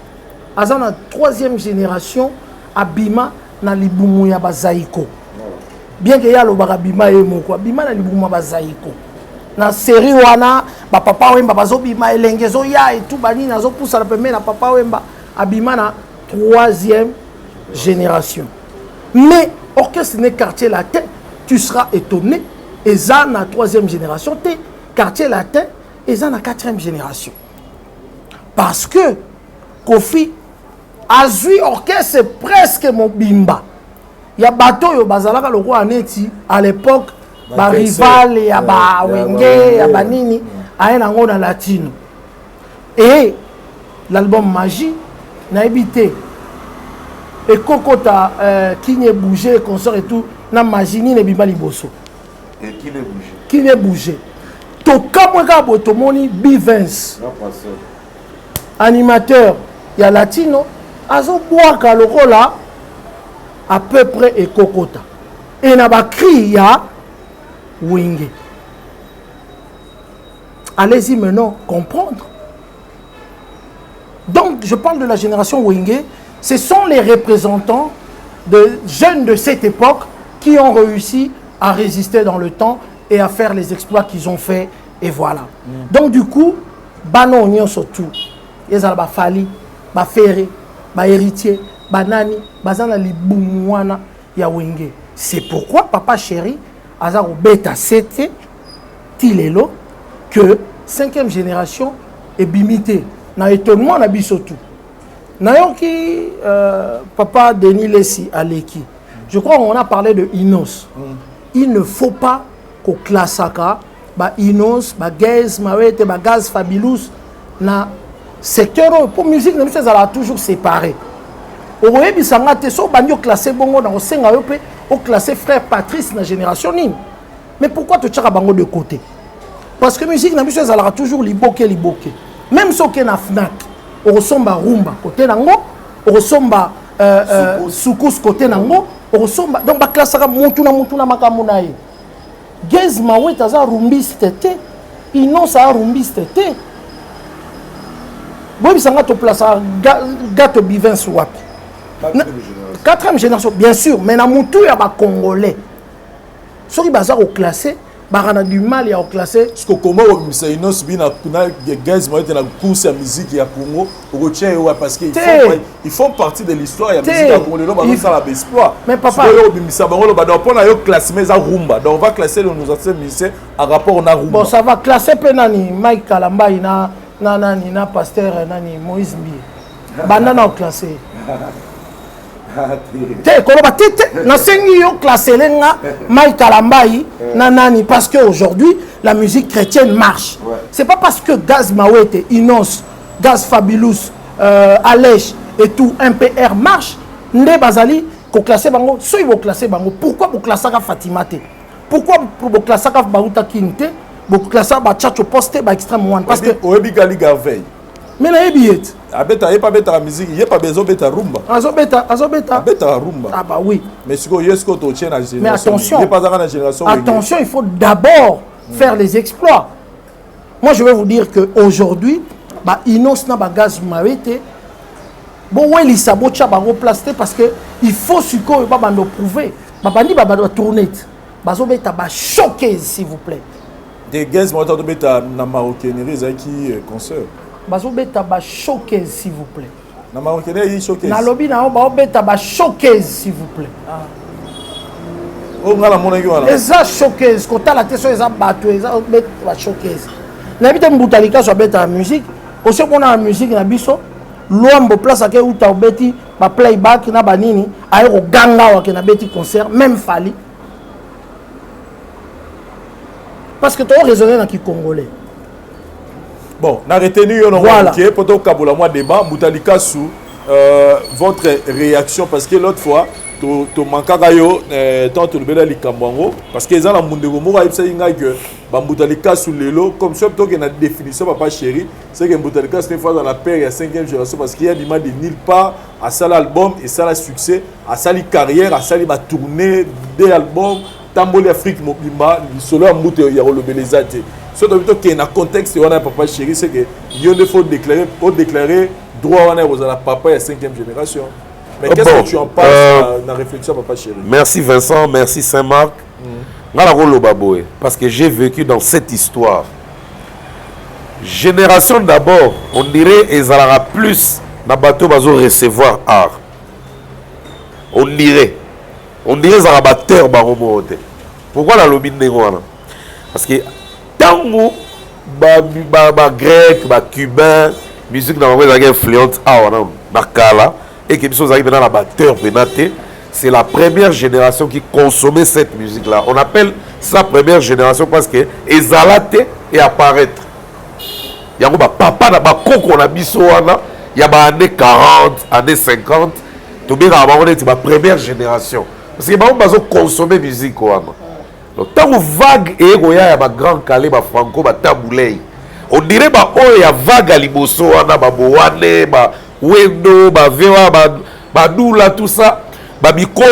Azana 3e génération, Abima, na libumu ya Bazaïko. Bien que ya lo Bima et Moko, Bima na libumu ya Bazaïko. Na série wana, ba papa wemba bazo bima elengezo ya et tout bani nazo poussa la première na papa wemba abima na 3e génération. Mais orchestre né quartier latin, tu seras étonné, et ça na 3e génération, t'es quartier latin, et ça na 4e génération. Parce que Kofi Azui orchestre c'est presque mon bimba. Il y a bateau yo bazalaka le roi aneti à l'époque ba rival ya ba wenge ya banini aena ngona latino. Et l'album Magie n'a évité et Kokota qui n'est bougé concert et tout na Magie ni ne bimba liboso. Et qui n'est bougé? Qui n'est bougé. To kamweka botomoni B20 animateur ya latino azo boaka le là à peu près et Kokota. Et na ba cri ya Wenge. Allez-y maintenant comprendre. Donc je parle de la génération Wenge. Ce sont les représentants de jeunes de cette époque qui ont réussi à résister dans le temps et à faire les exploits qu'ils ont fait. Et voilà. Donc du coup, Bano Nyon surtout. Ils ont Fali, Ferré, héritier, Banani, Bazana Liboumouana, ya Wenge. C'est pourquoi Papa Chéri, Azaro Beta Sete, Tilelo, que 5e génération est bimité. Na étonnement na bisotou. Nayoki Papa Denis Lessi Aleki. Je crois qu'on a parlé de Inos. Il ne faut pas qu'on classe ça, Inos, Gaz, Mawete, Gaz Fabulous, na secteur pour musique, nous sommes toujours séparés. Au voyez, il s'en a so banyo classé bongo dans au classé frère Patrice dans la génération Nine. Mais pourquoi tu tires bango de côté? Parce que musique, nous sommes toujours liboké. Même si on a Fnac, on ressemble à Rumba côté nango, on ressemble à Soukous côté nango, on ressemble donc ba classe ça montuna makamunaï. Gaz Mawet aza rumbiste te, Inos a rumbiste te. Bon, il s'en a tout place à gâteau bivin swap. 4e génération, bien sûr, mais na mutu ya ba congolais. Soki bazar au classé, barana du mal ya au classé. Parce que comment on s'est Inos bina kuna Gaz Mawet na course à musique ya Congo, retient parce que ils font partie de l'histoire ya musique ya Congo, donc ça la exploit. Mais papa, on a classé mais à Rumba. Donc on va classer nos anciens musiciens à rapport na Rumba. Bon, ça va classer penani Mike Kalamba ina na pasteur nani Moïse Mbi. Banana au classé. te koloba te nasengi yo classer nga Mike Kalambai na nani parce que aujourd'hui la musique chrétienne marche. C'est pas parce que Gaz Mawete, Inos, Gaz Fabulous, Alèche et tout MPR marche ndé bazali ko classer bango so ils vont classer bango pourquoi vous classer Fatima te pourquoi vous classer Baruta Kinte vous classer ba Chacho Poste ba Extreme One parce que Oebi Gali Garvey mais na ebiet abeta pas beta la musique il y a pas besoin beta rumba azobeta beta rumba ah bah oui mais ce que yesko to tient la génération mais attention il y a pas dans la génération attention il faut d'abord faire les exploits. Moi je vais vous dire que aujourd'hui ba Inos na ba Gaz Mawete bon ouais les sabots cha ba replacer parce que il faut suko ba bando prouver ba bandi ba tourner bazobeta ba choquer s'il vous plaît des Gaz Mawete to beta na maroquinerie zaki concert bazobeta ba choquer s'il vous plaît na maroquinerie choquer na lobby na ba beta ba choquer s'il vous plaît on a la monnaie voilà eza choquer ko tala te so eza bato eza beta ba choquer na bita mbutalika so beta musique aussi on a la musique na biso Luambo place ake uta obeti ba playback na banini ayo ganga wa ke na beti concert même Fali parce que tu as raisonné dans qui congolais. Bon, on a retenu voilà. pour ton Kabola moi débat Moutalika sous votre réaction parce que l'autre fois tu manquais tant tu le bel likambango parce que les gens ont demandé moi que Moutalika sous les lots comme ça plutôt qu'il y a une définition papa chéri c'est que Moutalika c'est une fois dans la paire il y a 5e génération parce qu'il y a des de nulle part à ça l'album et ça le succès à ça les carrière à ça les tournée des albums Tamboli Afrique Mobimba solo à Mouté il y a le belezate ce qui est dans le contexte on a papa chéri c'est que il faut déclarer droit on a aux papa il y a 5e génération. Mais qu'est-ce que tu en penses dans la réflexion, papa chéri? Merci Vincent, merci Saint-Marc. Parce que j'ai vécu dans cette histoire. Génération d'abord, on dirait qu'ils aura plus dans bateau bazo recevoir art. On dirait qu'ils aura batteur baromote. Pourquoi la lobby négoana? Parce que tant que grec, cubain, musique dans la influente art, et que nous sommes arrivés dans la batteur pénaté, c'est la première génération qui consommait cette musique-là. On appelle ça première génération parce que ezalate et apparaître. Il y a un papa na ba koko na biso wana, il y a ba années 40, années 50, tout bien on est la première génération. Parce que ba bazo consommer musique wana. Donc tant vague et goya ya ba grand calé ba franco ba taboulay. On dirait ba o ya vague à liboso wana ba boane ba Wendo, Vewa, Badoula, tout ça, Mikolo,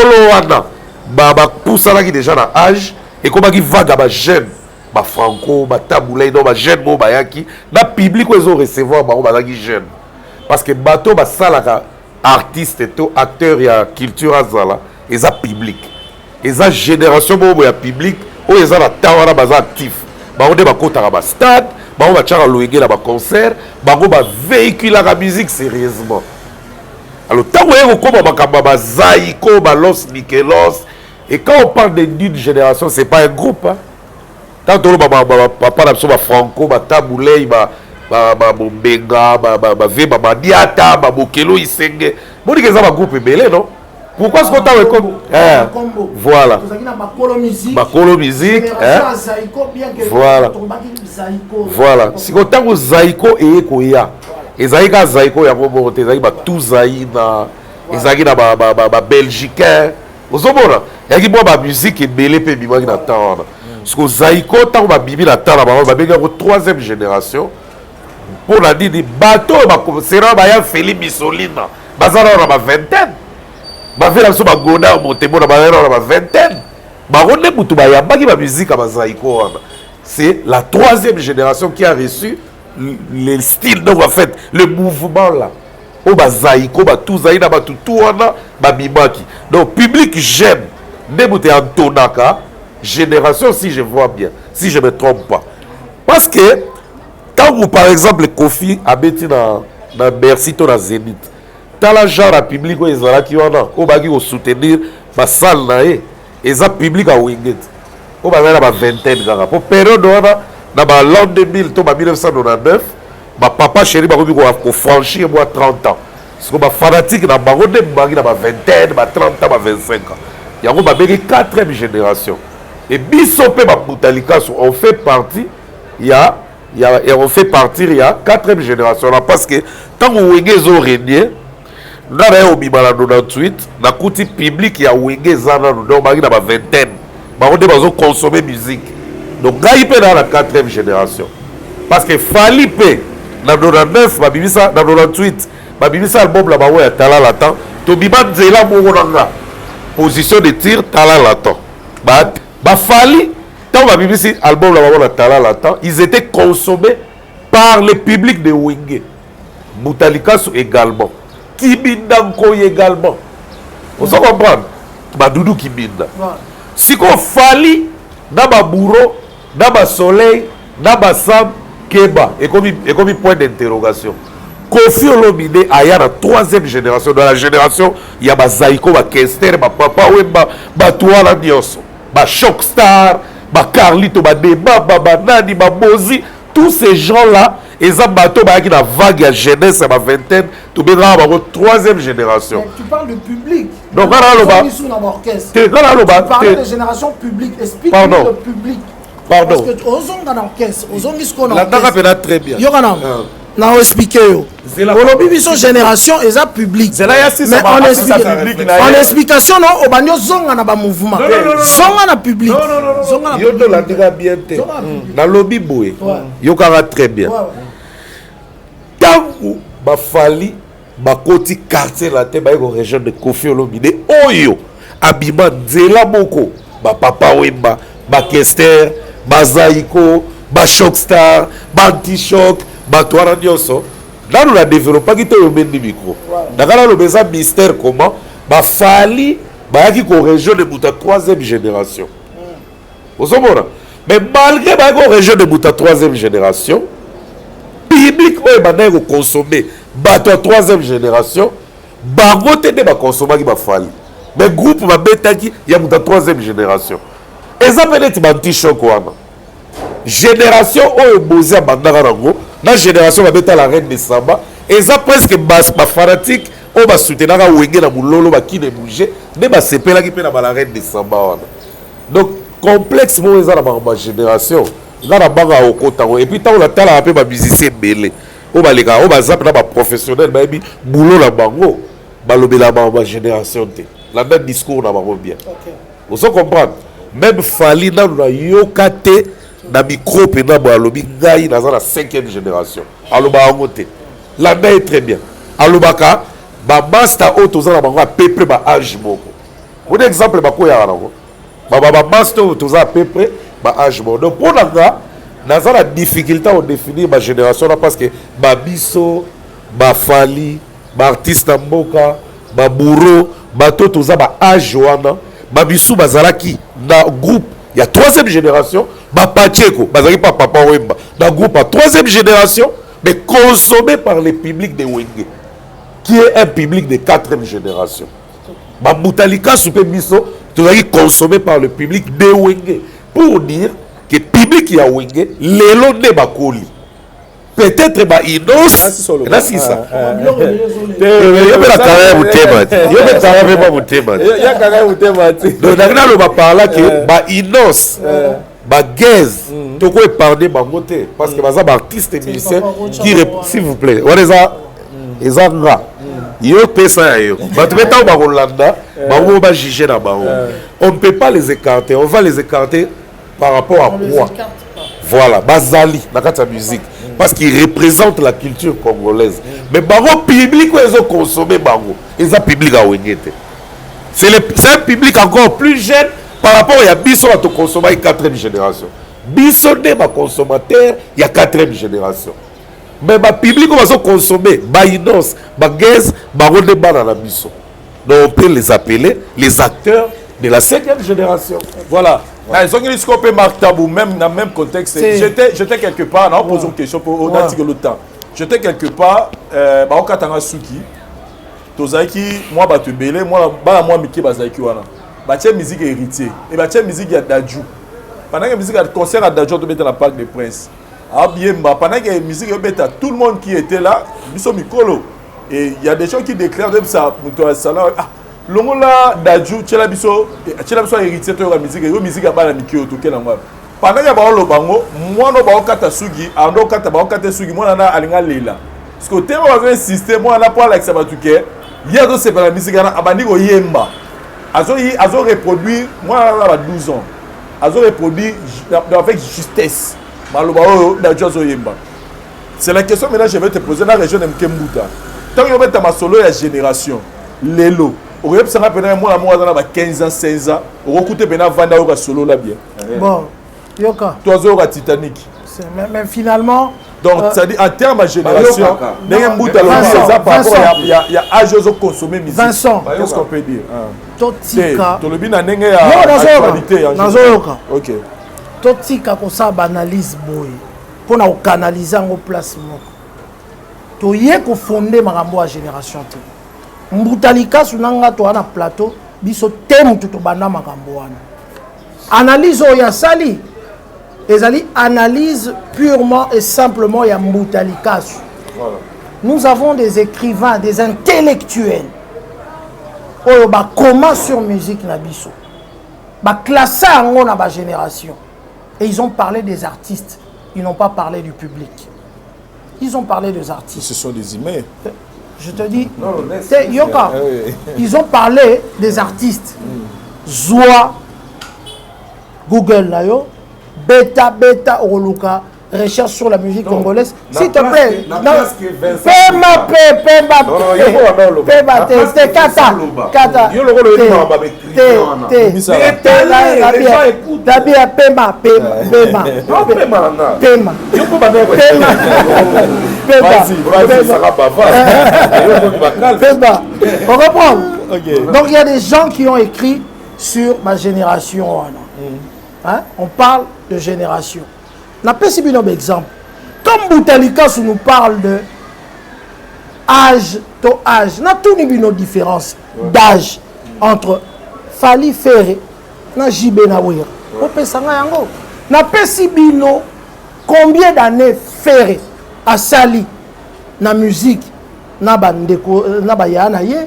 Poussa qui déjà dans l'âge, et comme qui vague à jeune, Franco, Taboulay, jeune, Bayaki, dans le public, ils ont recevoir jeune. Parce que bateau, artiste, acteur, il y a culture, ils ont public. Ils ont génération, il y a public, ils ont la tawara, ils sont actifs. Ils ont stade. On va faire un concert, on va véhiculer la musique sérieusement. Alors, tant qu'on a Zaïko, Los Nikelos, et quand on parle d'une génération, ce n'est pas un groupe. Quand on parle de Franco, Taboulay, Benga, Veba, Diata, Bokelo, Isenge, on dit que c'est un groupe belé, non? Pourquoi est-ce qu'on t'a comme voilà. Bakolo musique. Voilà. Voilà. Si on t'a Zaïko et Koya. Et Zaïka Zaïko, il y a un Zaïka tout Zaïna. Et Zaïka Belgicain. Vous savez, il y a une musique et belé pe bima qui n'attend. Parce que Zaïko, tant qu'on a bibi la table, on va bien une troisième génération. Pour la dire des bateaux, c'est là il Félix Missolina. Bazar on a vingtaine. C'est la troisième génération qui a reçu le style, donc en fait, le mouvement là. Donc, public j'aime. Génération, si je vois bien, si je ne me trompe pas. Parce que, quand vous, par exemple, Kofi a été dans Bercy, dans Zénith, dans la genre à public où ils ont qui ont soutenir ma salle nae et ça public à Winget au bas la vingtaine gara pour période dans l'an 2000 to 1999 ma papa chéri ba ko franchir moi 30 ans parce que fanatique na bango de bangi na ba 20, ba 30, ba 25 ans. Yango ba beki 4e génération. Et biso pe ba Mutalika on fait partie on fait partir il y a 4e génération là parce que tant Wenge zo régner na ba obimala 98 na kuti public ya Wenge zana no bangi na ba 20. Bango de bazo consommer musique. Donc gaï pe dans la 4e génération. Parce que Fali pe na 99 ba bimisa na 98 ba bimisa album la ba wa tala latan to biba nzela mo nanga position de tir tala latan ba Fali tant ba bimisi album la ba wa tala latan ils étaient consommés par le public de Wenge. Mutalika également Kibindanko également on se comprend ba Doudou Kibinda si qu'on Fali na ba Bourreau na ba Soleil na ba Sam Keba et comme point d'interrogation Kofi Olomide aya na 3e génération dans la génération il y a ba Zaiko ba Kester ba Papa Wemba ba Touala Nyoso ba Shockstar ba Carlito ba Deba ba Nani ba Mozi tous ces gens là ils ont bateau ba qui na vague à jeunesse à ma vingtaine tout bien là ba 3e génération. Mais tu parles de public. Donc là le bas tu parles de génération publique explique le public. Pardon. Parce que aux dans l'orchestre, aux ondes qu'on a. La dame peut très bien. Yokana. Na expliquer yo. Olobi biso génération eza public. Mais en explication non obanyo zonga na ba mouvement. Zonga na public. Zonga na yo de la diga bien te. Na lobby boy. Yokara très bien. Tangu ba Fali ba koti quartier la te ba ko région de Kofi Olomide oyo abima nzela moko ba Papa Wemba ba Kester ba Zaiko ba Shockstar ba Anti-Shock ba Touara Nyoso là nous la développé qui te remet le micro d'accord le besoin mystère comment ba Fali ba qui ko région de Muta 3e génération mais malgré ba ko région de Muta 3e génération public oyo bana ko consommer ba 3e génération ba gote de ba consommer ki ba Fali mais groupe ba betaki ya Muta 3e génération eza peut-être ba Anti-Shock wana génération oyo bozi ya bandaka nango na génération ba beta la reine de Samba eza presque ba fanatique oyo ba soutenaka Wenge na mulolo ba kine bouger ne ba sepelaki pe na ba la reine de Samba wana donc complexe mo eza na ba génération là na banga okotango et puis tant la tala pe ba musicien belé o ba leka o ba zap na ba professionnel ba bi boulot la bango ba lobela ba génération te la même discours na bango bien on se comprendre même Fali na yokate na micro pe na ba lobi ngai na za la 5e génération aloba ngote la main est très bien alobaka ba master auto za na bango a peu près ba âge moko un exemple ba ko ya rango ba master auto za peu près ba âge moko donc pour na za la difficulté à définir ma génération là parce que ba biso ba Fali ba artiste mboka ba Bourreau ba toto za ba âge wana ba bisu bazalaki na groupe il y a 3e génération ba Pacheko bazali pas Papa Wemba dans groupe à 3e génération mais consommé par le public de Wenge qui est un public de 4e génération ba Mutalika soupe biso tout consommé par le public de Wenge pour dire que public ya Wenge lelo ne bakoli peut-être ba Inos na sisa yo la carrière mutema yo la carrière mutema ya carrière mutema donc na lo ba parla que ba Inos ba Gez to ko épargner bango te parce que baza ba artiste et musicien qui s'il vous plaît on les a nga yo pesa yo ba tu beta ba Rolanda ba ba juger na ba on ne peut pas les écarter on va les écarter par rapport à quoi voilà bazali na kata musique parce qu'ils représentent la culture congolaise mais bango public ils ont consommé bango ils ont public à Wenge c'est un public encore plus jeune par rapport à biso à consommer 4e génération biso ne ba consommateur il y a 4e génération mais ba public ils ont consommé ba Inos ba Gez ba Rodé bana na biso donc on peut les appeler les acteurs de la 5e génération voilà. Ils ont dit que Marc Tabou, même dans le même contexte. J'étais quelque part, on pose une question pour le temps. J'étais quelque part, au Katanga Suki, Tozaki, moi, Batu Belé, moi, Miki Bazaki Wana. Batia musique héritier. Et Batia musique à Dadjou. Pendant que la musique à concert à Dadjou, on mettait la Parc des Princes. Pendant que la musique à tout le monde qui était là, Bisso Mikolo. Et il y a des gens qui déclarent même ça, longola daju tchela biso héritier to la musique yo musique ya bana mikio to kena ngwa pendant ya ba lo bango mwana ba okata sugi ando kata ba okata sugi mwana na alinga lela parce que tema va insister mwana pour la ça batuke ya do c'est pas la musique na abandi ko yemba azo reproduire mwana na ba 12 ans azo reproduire avec justesse maloba o daju azo yemba. C'est la question maintenant je vais te poser dans la région de Mkembuta tant que tu ma solo ya génération lelo au rep ça rappelle moi dans 15 ans 16 ans au recouter bena vanda au solo là bien bon yoka toi au Titanic mais finalement donc ça dit en termes de génération n'ayez bout à ça par rapport il y a âge aux consommer musique Vincent qu'est-ce qu'on peut dire totika to le bina nenge ya actualité nazoyoka OK totika ko sa banalise boy pour na canaliser en place moko to ye ko fonder makambo à génération te Mbutalika sunanga to ana plateau biso temu to banda makambo wana analyse ya sali ezali analyse purement et simplement ya Mbutalika. Voilà. Nous avons des écrivains, des intellectuels oyo ba comment sur musique na biso ba classer en na ba génération et ils ont parlé des artistes, ils n'ont pas parlé du public. Ils ont parlé des artistes. Ce sont des emails. Je te dis, Yoka, ils ont parlé des artistes. Zoa, Google, là, yo, Beta, Oluka, recherche sur la musique congolaise. S'il te plaît, on reprend. Donc il y a des gens qui ont écrit sur ma génération. Hein? On parle de génération. N'a pas si bien un exemple. Comme Mbutalika nous parle de âge, to âge, n'a tout ni une différence d'âge entre Fali Ferré na Jibé Nawir. On peut s'en yango. N'a pas si bien combien d'années Ferré a sali na musique na bandeko na bayana ye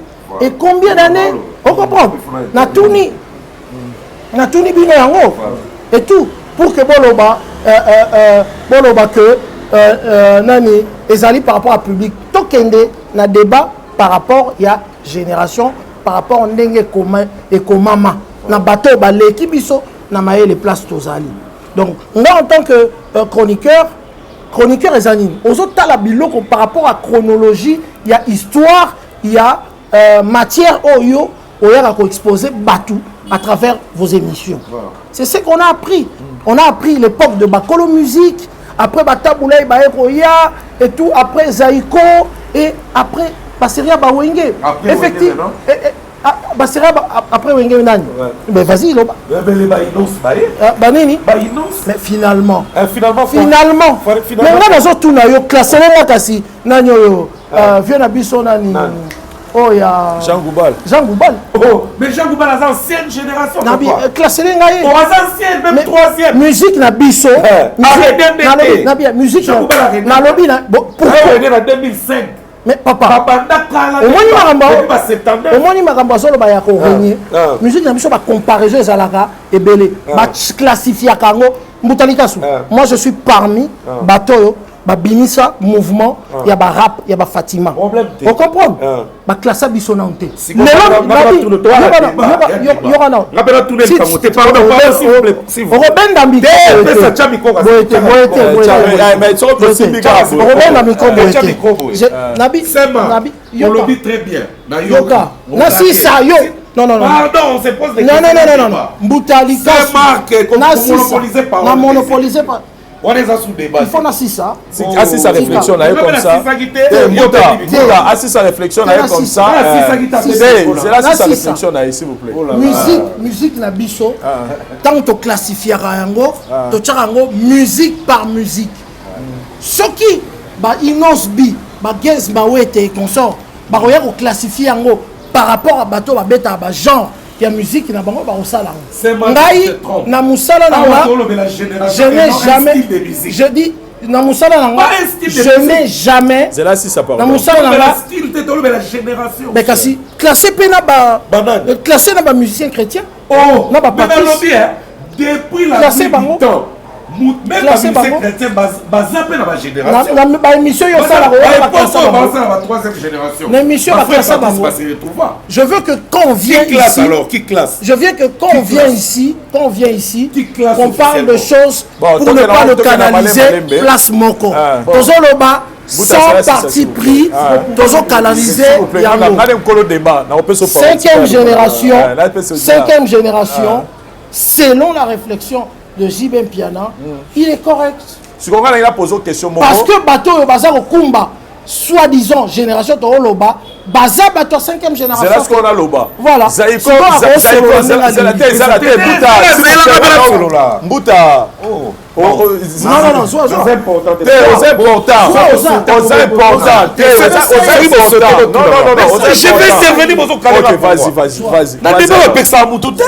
et combien d'années on comprend na tout ni bien yango et tout pour que boloba que nani ezali par rapport à public tokende na débat par rapport ya génération par rapport au ndenge commun et komama na bateau baleki biso na maye les places tozali. Donc moi en tant que chroniqueur ezanini ozotala biloko par rapport à chronologie, il y a histoire, il y a matière oyo oyaka ko exposer batou à travers vos émissions. Voilà. C'est ce qu'on a appris. On a appris l'époque de Bakolo Musique, après Bataboulaye Baekoya et tout, après Zaïko et après Basseria Bawenge. Effectivement. Basseria après Wenge Nani. Mais vas-y, là. Mais finalement. Finalement. Mais on a surtout classé les kasi Nani vieux Nabiso Nani. Oh, il y a Jean Goubal. Oh, mais Jean Goubal a l'ancienne génération. Classé les gars. Oh, ancienne, même troisième. Musique na biso. Musique na lobby na. Pourquoi on est en 2005? Mais papa. Au moins il m'a remboursé le baya ko régner. Musique na biso ba comparaison ezalaka ebele. Ba classifier kango Mbutalika su. Moi je suis parmi bateau Babinisa mouvement, il y a rap, il y a Fatima. On comprend? Ma classe biso na onté. Mais non. Pardon, on se pose des questions. Non. Mbutalika. C'est monopolisé par. On est sous débat. Il faut assis ça. Assis sa réflexion là comme ça. Assis sa réflexion là comme ça. C'est là sa réflexion là s'il vous plaît. Musique na biso. Tant to classifier yango, to tcharango musique par musique. Ce qui ba innonce bi, ba gens ba wete consort, ba roya ko classifier yango par rapport à bateau ba beta ba genre. Il y a musique na bango ba osala. Ngai na musala na je n'ai jamais na musala nanga je n'ai jamais c'est là si ça parle na musala nanga style te tolo la génération mais kasi classé pe na ba classé na ba musicien chrétien oh na ba patrice depuis la classé bango même la musique chrétienne baza pe na ba génération na ba émission yo sala ko ba classé la troisième génération l'émission ba classé bango je veux que quand on vient ici alors qui classe je veux que quand on vient ici on parle de choses pour ne pas le canaliser place moko tozoloba sans parti pris tozo canaliser cinquième génération selon la réflexion de Jibem Piana il est correct parce que bateau baza kumba soi-disant génération de Oloba, baza bato 5e génération. C'est là ce qu'on a Loba. Voilà. Zaïko, Mbuta. Non, sois important. Je vais intervenir pour Ok, vas-y.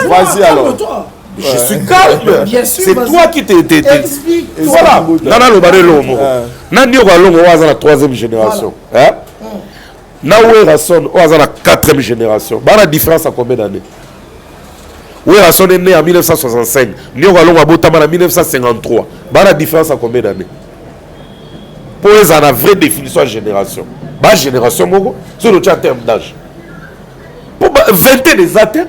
Vas-y alors. Je suis calme. C'est toi qui t'es. Explique. Voilà. Nana Lobare Lomo. Nani Ogalongo Oaza la 3e génération. Hein? Naoué Rasson Oaza la 4e génération. Bah la différence à combien d'années? Oui, Rasson est né en 1965. Ni Ogalongo Abotama en 1953. Bah la différence à combien d'années? Pour les en la vraie définition de génération. Bah génération Mogo, c'est le terme d'âge. Pour 20 des atteintes.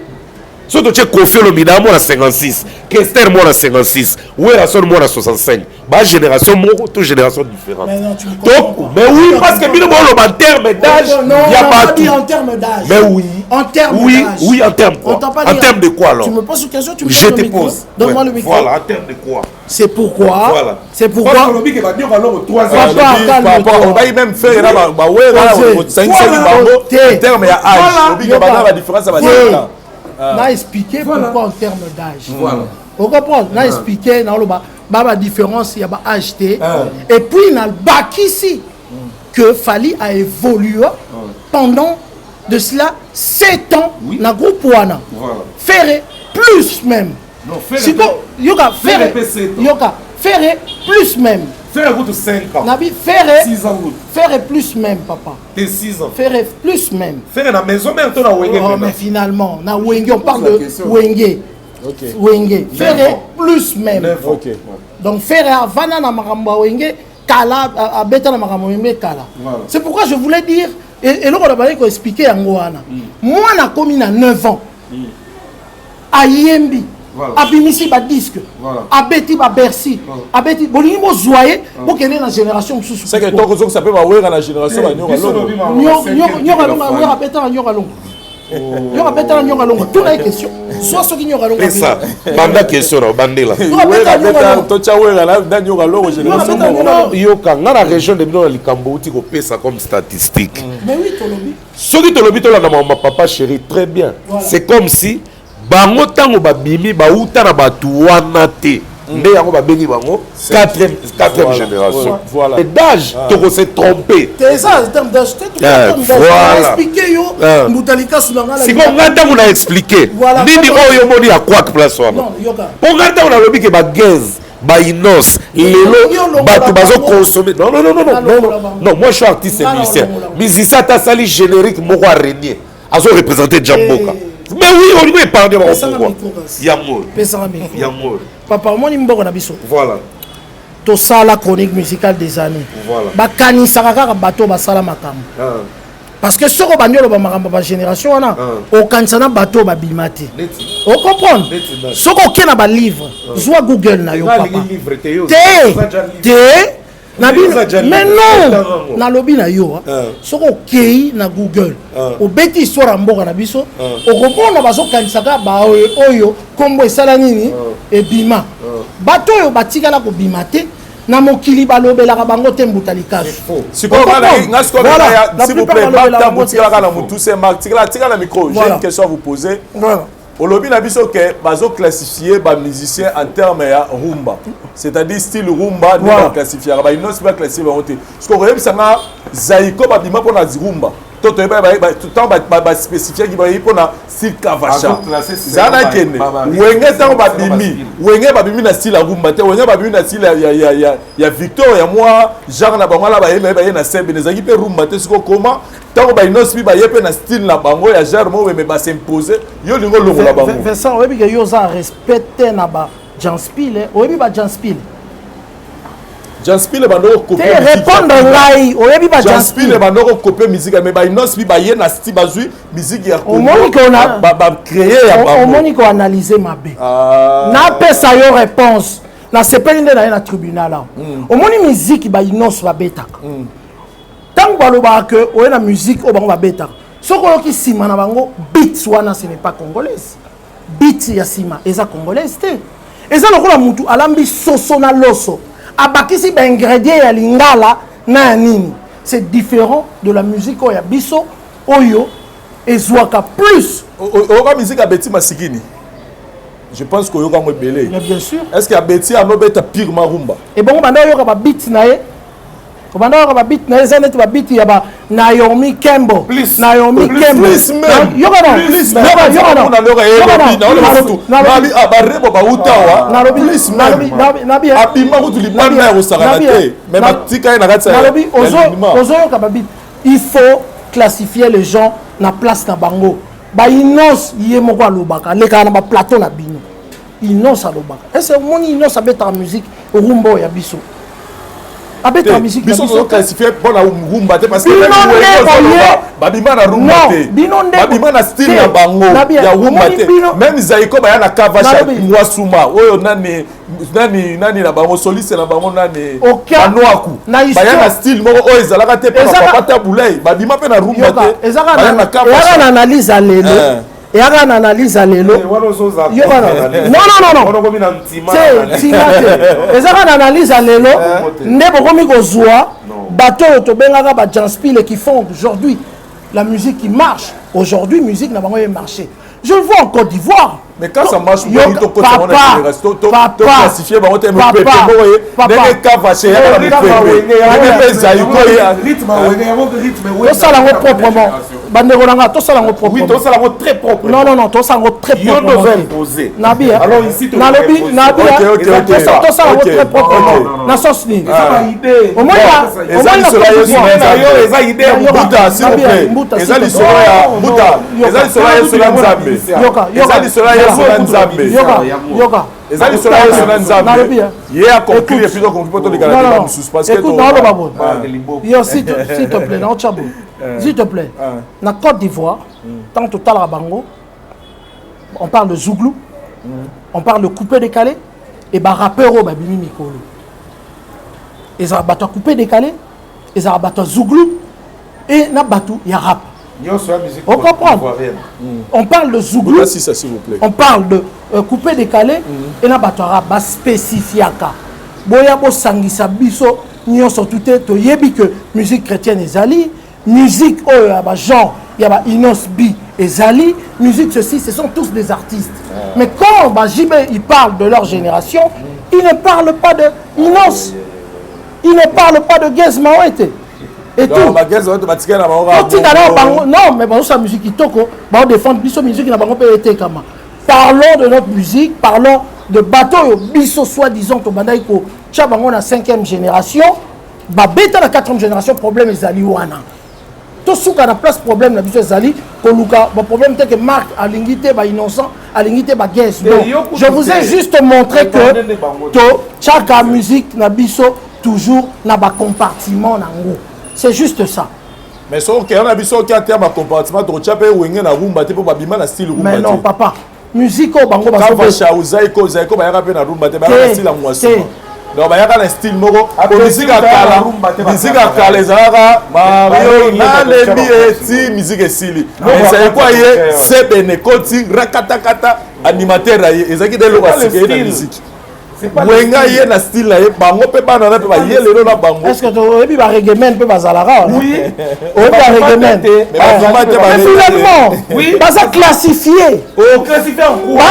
Si tu as confié le Mina, moi, à 56. Kester, moi, à 56. Ouerasson, moi, à 65. Ma génération, moi, toute génération différente. Mais non, tu me comprends. Mais oui, parce que Mina, moi, en termes d'âge, il n'y a pas tout. En termes d'âge. Mais oui. En termes d'âge. Oui, en termes quoi? En termes de quoi, alors? Tu me poses une question, tu me je te pose. Donne-moi le micro. Voilà, en termes de quoi? C'est pourquoi. Voilà. C'est pourquoi. On va même faire la différence. N'a expliqué pourquoi en termes d'âge. On comprend. N'a expliqué la différence, il y a âge. Et puis, il y a le bac ici que Fali a évolué pendant de cela 7 ans dans le groupe Wana. Faire plus même. Yoga faire plus même. Faire route 5 ans. Nabi faire 6 ans. Faire plus même, papa. T'es 6 ans. Faire plus même. Faire la maison, même toi, Wenge. Oh, mais finalement, na Wenge, on parle de Wenge. Wenge. Faire plus même. Donc faire avant na Maramba Wenge, Kala, à Beta na Maramba Wenge, Kala. C'est pourquoi je voulais dire, et là, on a expliqué à Ngoana. Moi, on a commis à 9 ans. À Yembi. Abimisi ba disque, abeti ba Bercy, abeti bolingi bo zoyer pour qu'elle ait la génération sous. C'est que toi que ça peut avoir la génération ba nyonga longo. Nyonga longo, nyonga beta nyonga longo. Nyonga beta nyonga longo. Tout la question. Soit ce qui nyonga longo. C'est ça. Banda question na bandela. Nyonga beta to chawe la na nyonga longo génération. Yo kanga la région de Bino Likambo uti ko pesa comme statistique. Mais oui, Tolobi. Ce qui Tolobi to la na ma papa chéri très bien. C'est comme si bango tango babimi bauta na batu wana te nde yango babengi bango 4e génération. Et d'âge toko se tromper. C'est ça en termes d'âge. Voilà. Expliquer yo Mutalika sunanga. Si bon ngata mona expliquer. Nini oyo moni ya quoi place wana. Non, yoga. Bon ngata on a lobi ke ba gaz ba inos lelo batu bazo consommer. Non, moi je suis artiste et musicien. Musicien ta sali générique moko a régner. Azo représenter Jamboka. Mais oui, on lui parle de pourquoi. Yamour. Papa, moi, je suis biso. Voilà. Tout ça, la chronique musicale des années. Voilà. Bakani Saraka bateau basala makam. Parce que ce qu'on a dit la génération, au Kansana bateau babimati. On comprend. Ce qu'on a ba livre, soit Google na yo papa. Mais non, na lobby na yo, soko kei na Google, o beti histoire mboka na biso, o comprendre bazo kanisaka ba oyo kombo esala nini e bima. Bato yo batika la ko bimate na mokili balobela ka bango te Mbutalikash. Si vous plaît, Marta Moutikala na mutu c'est Martikala na micro. J'ai une question à vous poser. Voilà. Au lobby na biso que bazo classifier ba musicien en termes ya rumba, c'est-à-dire style rumba ne pas classifier ba inos pas classifier ba hote. Ce qu'on regarde ça na Zaïko ba bima pour na rumba. to to ba spécifier qui ba yipona style kavacha zana kende wenge tango ba bimi na style rumba te wenge ba bimi na style ya Victor ya moi genre na bango la ba yeme ba ye na sembe nezaki pe rumba te siko koma tango ba inosbi ba yepe na style na bango ya genre mo me ba s'imposer yo lingo longo la bango Vincent oyebi ke yo za respecter na ba Janspil oyebi ba Janspil Janspil bando copier répondre ngai oyebi ba Janspil bando copier musique mais ba inosbi ba ye na style bazui musique ya Congo ba créer ya bango omoni ko analyser mabe na pesa yo réponse na sepeli nde na tribunal là omoni musique ba inos ba betaka tango baloba que oye na musique o bango ba betaka soko yoki sima na bango beat wana ce n'est pas congolaise beat ya sima eza congolaise te eza lokola mutu alambi soso na loso abakisi ba ingrédients ya lingala na nini c'est différent de la musique oya biso oyo ezwaka plus oka musique abeti masikini je pense que yoka mo belé bien sûr est-ce que abeti anobeta pire marumba et bon banda yoka ba beat na ye banda yoka ba beat na ye zanet ba beat ya ba Naomi Campbell Naomi Campbell yoka no yoka no barebo ba utawa nabi abima kutu libanda ya osakate mais matika na katsa nabi ozo yoka ba beat il faut classifier les gens na place na bango ba inos yé moko alobaka leka na ba plateau na bino inos alobaka est-ce que moni inos abeta musique rumba ya biso abeta musique biso so classifier pour la rumba parce que babima na rumba te babima na style ya bango ya rumba te même Zaiko ba ya na kavasha mwasuma oyo nani na bango soliste na bango nani anoaku ba ya na style moko oyo ezalaka te papa tabulai babima pe na rumba te ba ya na kavasha na analyse à lelo et à une analyse à l'élo. Non. C'est une analyse à l'élo. N'est pas comme Gozoa, bateau Tobenga, Janspil qui font aujourd'hui la musique qui marche. Aujourd'hui, musique n'a pas marché. Je le vois en Côte d'Ivoire. Mais quand ça marche, papa, yoka ezali cela est nzambe il a conclu et puis donc on peut te regarder comme sous parce que écoute yo s'il te plaît non chabo s'il te plaît na Côte d'Ivoire tant total à bango on parle de zouglou on parle de coupé décalé et ba rappeur au babimi mikolo et ça bato coupé décalé et ça bato zouglou et na bato ya rap. On comprend. On parle de zouglou, on parle de coupé décalé et na batouara bas spécifiaka. Boya bo sangisa biso nyonso touté to yebi que musique chrétienne ezali, musique genre il y a Inos B ezali, musique ceci, ce sont tous des artistes. Mais quand JB il parle de leur génération, il ne parle pas de Inos. Il ne parle pas de Gez Mawete. Et tout. Non, mais bon, sa musique qui toque, on défend biso musique na bango pe été kama. Parlons de notre musique, parlons de bateau biso soi-disant to bandai ko tcha bango na 5e génération, ba beta na 4e génération problème ezali wana. To souka na place problème na biso ezali ko luka ba problème te que Marc a l'ingité ba innocent, a l'ingité ba guest. Je vous ai juste montré que to chaque musique na biso toujours na ba compartiment nango. C'est juste ça. Mais si on a vu ça qui a terme à compartiment, tu as fait un rumba, tu peux pas style rumba. Mais non, papa. Musique au bango bango. Kavacha Zaiko ba ya pe na rumba te ba ya style mwasuma. Donc ba ya na style moko. Musique à kala. Musique à kala ezaka Mario na lebi eti musique esili. Mais c'est quoi yé sebene koti rakatakata animateur aye ezaki de lo basike na musique. Wenga yé na style là bango pe bana na pe ba yé lelo na bango. Est-ce que tu ebi ba reggaeman pe ba zalara? Oui. O ba reggaeman. Mais ba te ba oui. Ba ça classifié. Oh classifié en quoi?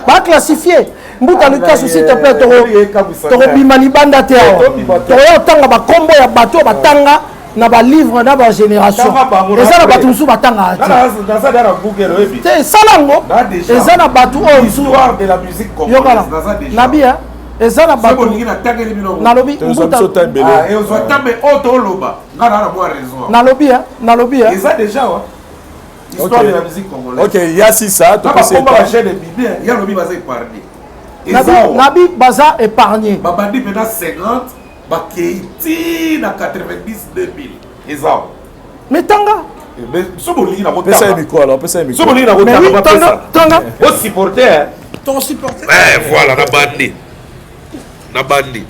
Ba classifié. Mbuta Lucas s'il te plaît toro bimani banda te. Toro tanga ba combo ya bateau ba tanga na ba livre na ba génération eza na bato musu batanga te salango eza na bato oyo histoire de la musique congolaise na bia eza na bato nalobi nalobi eza déjà histoire de la musique congolaise. Ok, il y a si ça, tu peux essayer. Il y a lobby basé épargné. Nabi baza épargné. Babandi maintenant 50, bakeiti na 90 2000. Eza. Mais tanga. Mais soboli na rota. Pesa micro alors, pesa micro. Soboli na rota. Mais tanga. Au supporter. Ton supporter. Voilà na bandi.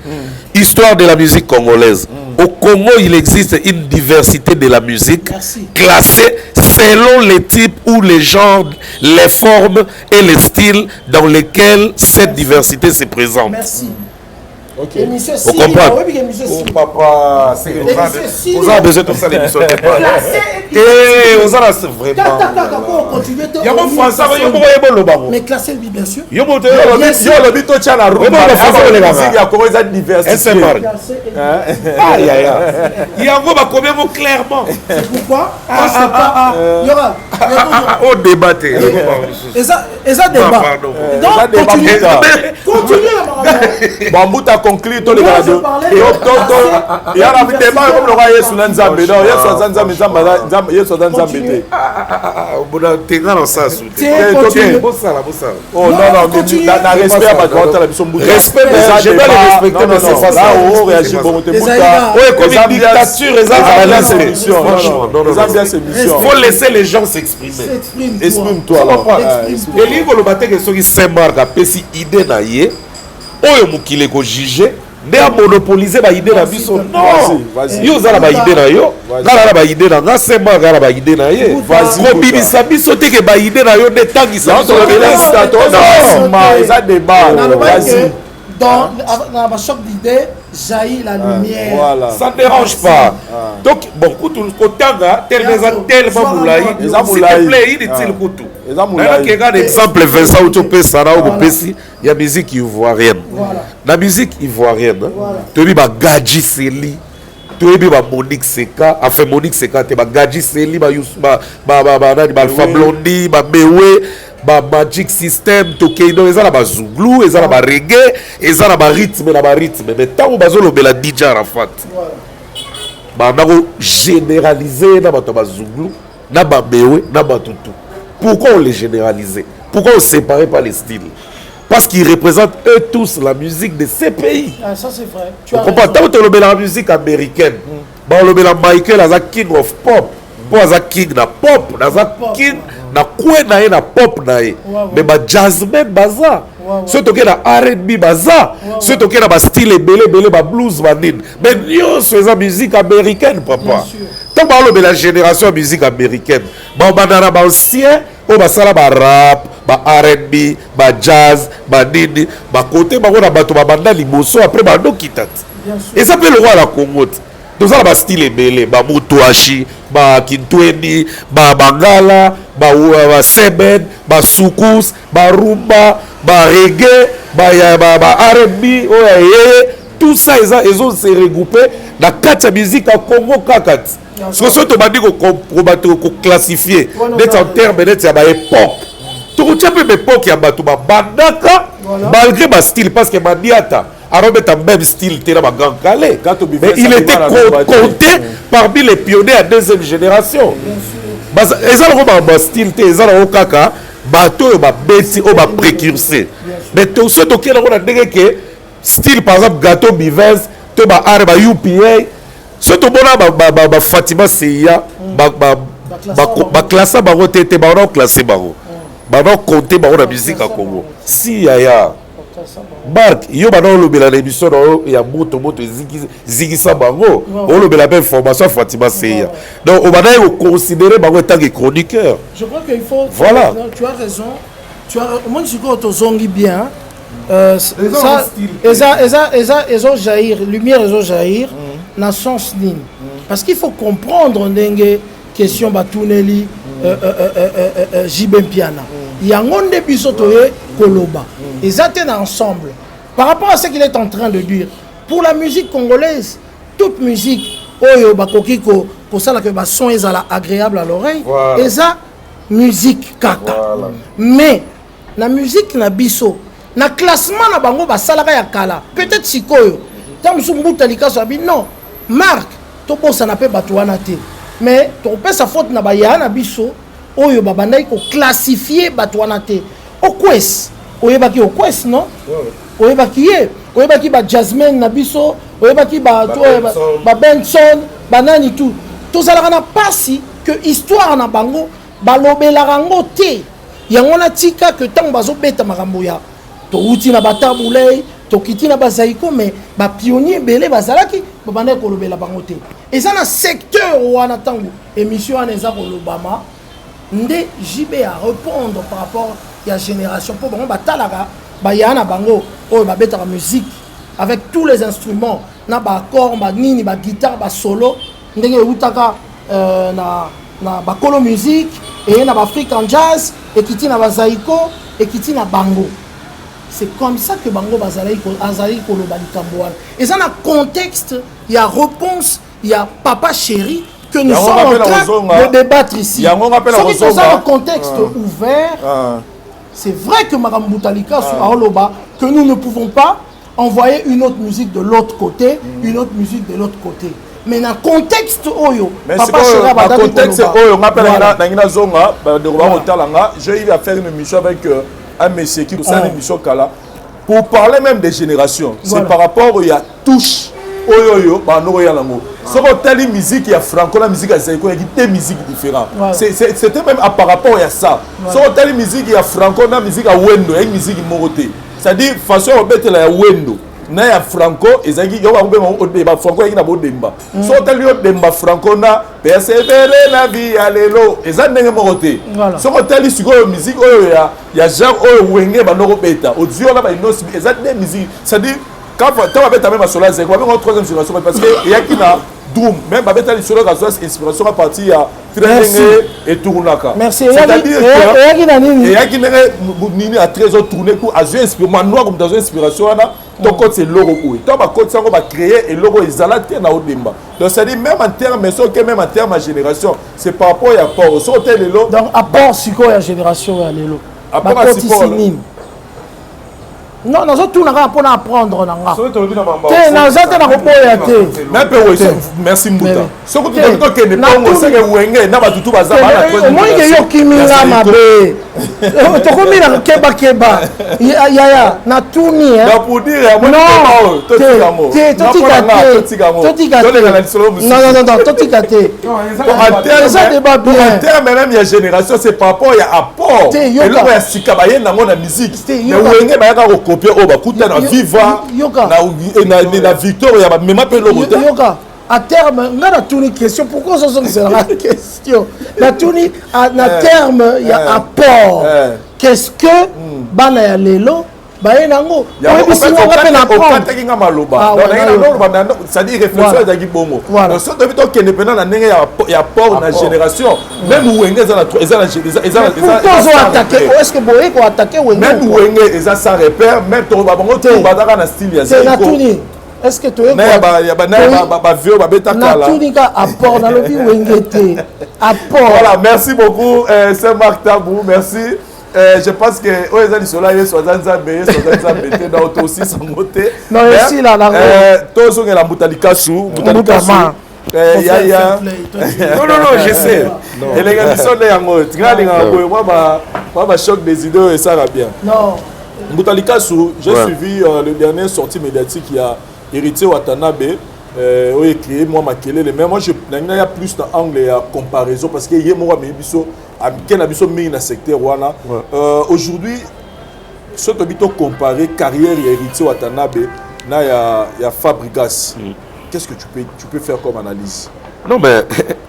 Histoire de la musique congolaise. Au Congo, il existe une diversité de la musique classée selon les types ou les genres, les formes et les styles dans lesquels cette diversité se présente. Merci. Ok. Vous comprenez? Papa, vous avez besoin de ça l'émission. Et vous avez vraiment. Il y a mon français, il y a mon bon. Mais classé bien sûr. Il y a mon le bito tient la roue. Il y a comment ils diversité. Aïe aïe aïe. Il y a un combien mot clairement. C'est pourquoi il y aura au débat. Et ça débat. Donc continue. Bambuta conclut tous les gars. Il y a un débat comme le roi Yesu Nzambe. Non, Yesu Nzambe Nzambe Yesu Nzambe. Bon, t'es dans ça sous. Oh non non, mais na respect à Bakwata la mission Mbuta. Respect, je dois les respecter de cette façon. Là où réagit bon Mbuta. Ouais, comme une dictature, il faut laisser les gens s'exprimer. Exprime-toi. Et livre le bateau que ceux qui s'embarquent à pesi idée na yé. Oyo mukile ko juger nde a monopoliser ba idée na biso non yo za la ba idée na yo ngala ba idée na nga semba ngala ba idée na ye ko bibisa biso te ke ba idée na yo nde tangisa non ça débat vas-y dans ma choc d'idée jaillit la lumière. Voilà. Ça ne dérange pas. Donc, bon, Kotanga, tellement moulaï. S'il te plaît, il est-il Koutou. Un exemple, Vincent Outopé, Sarah Opesi, il y a musique ivoirienne. La musique ivoirienne, tu as vu, Gadji Seli. Tu as vu, Monique Seka. Enfin, Monique Seka, tu as vu, Gadji Seli, Alpha Blondie, Mewe. Magic System, Tokeido, ils ont la zouglou, ils ont la reggae, ils ont la rythme, mais tant que bazo le DJ Arafat, on a généralisé na ba zouglou, na ba mewe, na ba tutu. Pourquoi on les généralisait? Pourquoi on séparait pas les styles? Parce qu'ils représentent eux tous la musique de ces pays. Ah, ça c'est vrai. Tu comprends? Tant que tu as la musique américaine, on a Michael as a king of pop, pour as a king na pop, as a king na kwe na ye na pop na ye mais ba jazzman baza so toke na R&B baza so toke na ba style belé ba blues ba nini mais nyonso eza musique américaine papa tant ba lo la génération musique américaine ba bandana ba ancien o ba sala ba rap ba R&B ba jazz ba nini ba côté ba na bato ba banda liboso après ba ndo kitati et ça peut le roi la Congo. Tous ça ba style belé ba mutuashi ba kintweni ba bangala ba seben ba soukous ba rumba ba reggae ba R&B tout ça ils ont se regroupé dans quatre musiques en Congo kakati parce que ce to bandi ko classifier d'être en terme d'être à époque tout tu peux époque ya batu ba bandaka malgré ba style parce que mandiata à même style mais il était compté parmi les pionniers à deuxième génération. Ils ont un style, ils ont un kaka, bateau, un précurseur. Mais tout ce qui est style, par exemple, gâteau bivez, tu as UPA, ce qui est Fatima Seya, classé par OTT, classé par compté par la musique à Congo. Si, yaya. Marc, yo bana lobela na émission ya moto zigisa bango on lobela même formation Fatima Seya donc on va considérer bango tant que chroniqueur. Je crois qu'il faut voilà tu as raison moi je crois que zongi bien ça ils ont jaillir lumière ils ont jaillir dans sens ligne parce qu'il faut comprendre ndenge question batuneli Jibem Piana yango nde biso toye koloba ils étaient ensemble par rapport à ce qu'il est en train de dire pour la musique congolaise toute musique oyo bakoki kosala ke bason ezala agréable à l'oreille eza musique kaka mais na musique na biso na classement na bango basalaka ya kala peut-être sikoyo tant mosusu mbuta likaso abi non Marc tobosana mpe bato wana te mais topesa faute na baya na biso oyo babandaki koclassifie bato wana te okwes oyebaki okwes non oyebaki ye oyebaki ba Jasmine na biso oyebaki ba Benson banani tout tozalaka na pasi que histoire na bango balobelaka ngo te yango na tika que ntango bazobeta makambo ya touti na batabulei tokiti na bazaiko mais bapionnier ebele bazalaki babandaki kolobela bango te eza na secteur wana ntango émission wana eza kolobama nde JB à répondre par rapport à génération pour bango batalaka baya na bango oyo babetaka musique avec tous les instruments na baaccord banini baguitare basolo ndenge eutaka na bakolo musique et na african jazz ekiti na bazaiko ekiti na bango c'est comme ça que bango bazali koloba likambo wana eza na contexte il y a réponse il y a papa chéri que nous sommes en train de débattre ici c'est un contexte ouvert c'est vrai que Madame Boutalika sur Aoloba que nous ne pouvons pas envoyer une autre musique de l'autre côté une autre musique de l'autre côté mais dans le contexte oyo papa chéri dans le contexte oyo on appelle na zonga de Rotalanga j'ai eu à faire une émission avec un monsieur qui a une émission Kala pour parler même des générations c'est par rapport il y a touche oyo bano ya lango soko telle musique ya franco la musique ya zaiko il y a des musiques différentes c'était même par rapport à ça soko telle musique ya franco na musique ya wendo et musique moroté c'est-à-dire façon obetela ya wendo na ya franco ezaki yo ba ba franco yaki na bodemba so telle yo demba franco na persévérer la vie à lelo eza ndenge moroté soko telle sikoyo musique oyo ya genre oyo wenge ba noko beta audio la ba inosi eza des musiques c'est-à-dire quand tu vas mettre même à Sola Zeko, on va troisième inspiration parce que il y a qui na Doom, même bah mettre sur la inspiration à partir à Training et Tournaka. Merci. C'est-à-dire il y a qui nini à 13 heures tourner pour azur inspiration noir comme dans une inspiration là, ton code c'est logo oui. Toi ma code ça on va créer et logo izalate na odemba. Donc ça dit même en termes mais sauf que même en termes à génération, c'est par rapport à rapport. Sur tel lelo. Donc apport siko ya génération ya lelo. Apport à siko. Non, nous tout n'a pas apprendre nanga. Te nazate na kopoya te. Même peu oui, merci Mbuta. Ce que tu dis que ne pas on sait que wenge na batutu bazaba na. Moi que yo kimila mabe. To komi na keba. Ya na tuni hein. Donc pour dire moi non. Totika. Non, totika te. En terme même il y a génération c'est par rapport il y a apport. Et là il y a sikabaye na mona musique. Mais wenge ba ya ko au bakuta na viva na victoire ya même pas logo yoka à terme ngana tuni question pourquoi ça c'est la question na tuni na terme il y a apport qu'est-ce que bana ya lelo baye nango ça dit réflexion ezaki bongo so to bito kende pena na ndenge ya apport na génération même wenge est-ce que boye ko attaquer wenge même wenge eza sans repère même to bango to badaka na style ya c'est na tuni est-ce que to ba vieux ba beta kala na tuni ka apport na lobi wenge te apport voilà merci beaucoup c'est Marc Tabou merci. Je pense que les soleils sont dans aussi sans côté. Non, ici là, tous sont la Boutalika sous Boutalika sous. Non, je sais. Et les gars sont des amours. Moi, choc des idées et ça va bien. Non. Boutalika sous, j'ai suivi le dernier sortie médiatique qui a hérité Watanabe. Oui, créé moi ma kélé mais moi je il y a plus d'angle et comparaison parce que hier moi mais biso a biso mis dans secteur wana aujourd'hui ce que bito comparer carrière et héritier Watanabe na ya Fabregas qu'est-ce que tu peux faire comme analyse? Non mais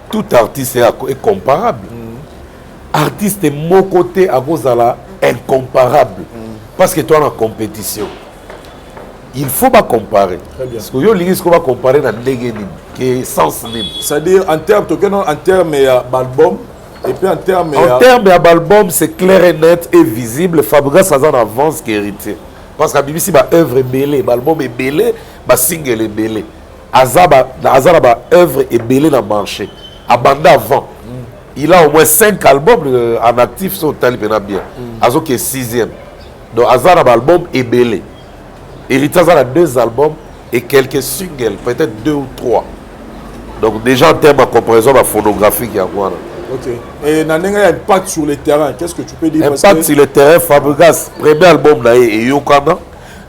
tout artiste est comparable. Artiste de mon côté à Gozala incomparable parce que toi en compétition il faut pas comparer. Parce que yo lingi ko va comparer na ndenge nini que sens nini. C'est-à-dire en termes d'album et puis en termes d'album c'est clair et net et visible Fabregas a en avance qu'héritier. Parce que BBC ba œuvre belé, l'album est belé, ba single est belé. Azaba œuvre est belée dans le marché. Abanda avant. Il a au moins 5 albums en actif sur Talibena bien. Azo qui est 6e. Donc Azaba album est belé. Héritage a 2 albums et quelques singles, peut-être 2 ou 3. Donc déjà en termes de comparaison phonographique, il y a quoi. Ok. Et Nanenga impact sur le terrain, qu'est-ce que tu peux dire? Impact sur le terrain, Fabregas, premier album là est Yokana,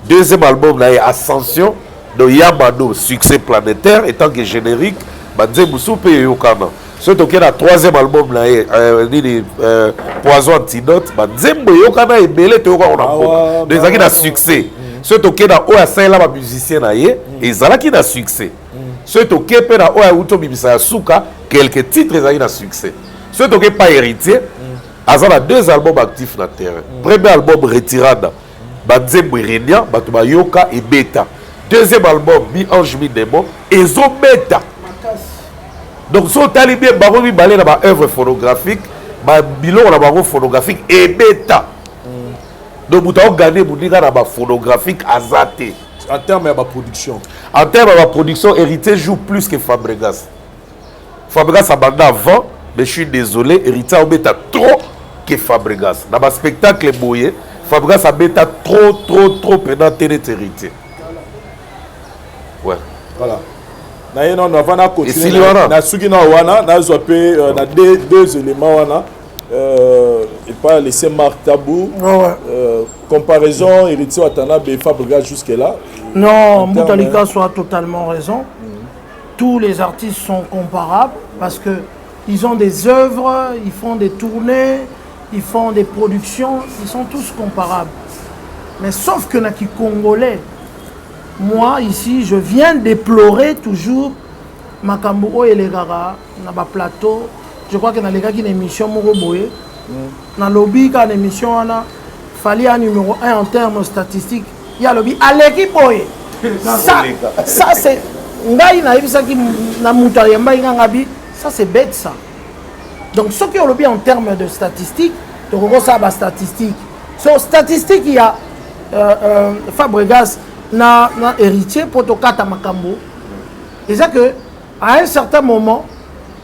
deuxième album là est Ascension, donc Yamano, succès planétaire, et tant que générique, Banzemoussou et Yokana. Surtout que le troisième album là est Poison Antidote, Banzembo Yokana est belé, tu vois, on a des amis de succès. Surtout que dans OASA là, musicien là est, et Zala qui a succès. Surtout que dans OASA Bibisa Souka, quelques titres ils ont succès. Surtout que pas héritier, Azan a 2 albums actifs dans le terrain. Premier album Retirada, Banzembo Irenia, Batuma Yoka et Beta. Deuxième album Mi-Ange Mi-Démon, Ezo Beta. Donc si on t'a bien baromi balé dans ma œuvre phonographique, ma bilan dans ma phonographique et Beta. Donc vous avez gagné dans ma phonographique Azate. En termes de production. En termes de production, Héritier joue plus que Fabregas. Fabregas a bandé avant, mais je suis désolé, Héritier a bêta trop que Fabregas. Dans ma spectacle Boye, Fabregas a bêta trop pendant Héritier. Ouais. Voilà. On va continuer. Et si il y en a? On a 2 éléments. Il pas laisser Marc Tabou. Comparaison, Héritier Watanabe et Fabregas jusque-là. Non, Moutalika soit totalement raison. Tous les artistes sont comparables parce qu'ils ont des œuvres, ils font des tournées, ils font des productions, ils sont tous comparables. Mais sauf que Naki Congolais, moi ici, je viens déplorer toujours Makambo et les Gaga, dans le plateau. Je crois que dans les gars qui ont une émission, dans le lobby, quand l'émission, il fallait un numéro 1 en termes statistiques. Il y a le lobby à l'équipe. Ça c'est. Ça c'est bête ça. Donc ce qui est le lobby en termes de statistiques, donc on ça va statistique. Sur statistique, il y a Fabregas na héritier pour Tokata Makambo. Et c'est que à un certain moment,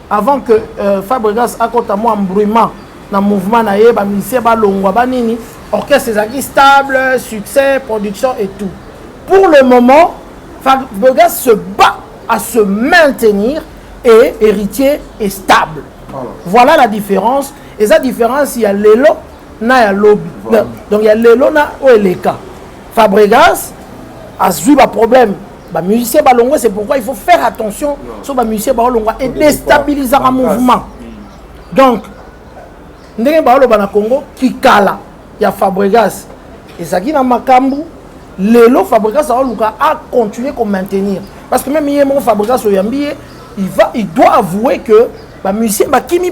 avant que Fabregas accorde à moi embrouillement dans le mouvement naïe, ministère balongwa banini, orchestre stable, succès, production et tout. Pour le moment, Fabregas se bat à se maintenir et héritier est stable. Voilà la différence. Et cette différence, il y a Lelo, il y a Lobby. Voilà. Donc il y a Lelo, il y a Leka. Fabregas a eu un problème. Les musiciens balongwa, c'est pourquoi il faut faire attention sur les musiciens balongwa et déstabiliser un mouvement. Donc, ndenge baolo bana Congo Kikala ya Fabregas et ça qui na makambu lelo Fabregas a continué à maintenir parce que même hier mon Fabregas oyambi il doit avouer que ba musicien bakimi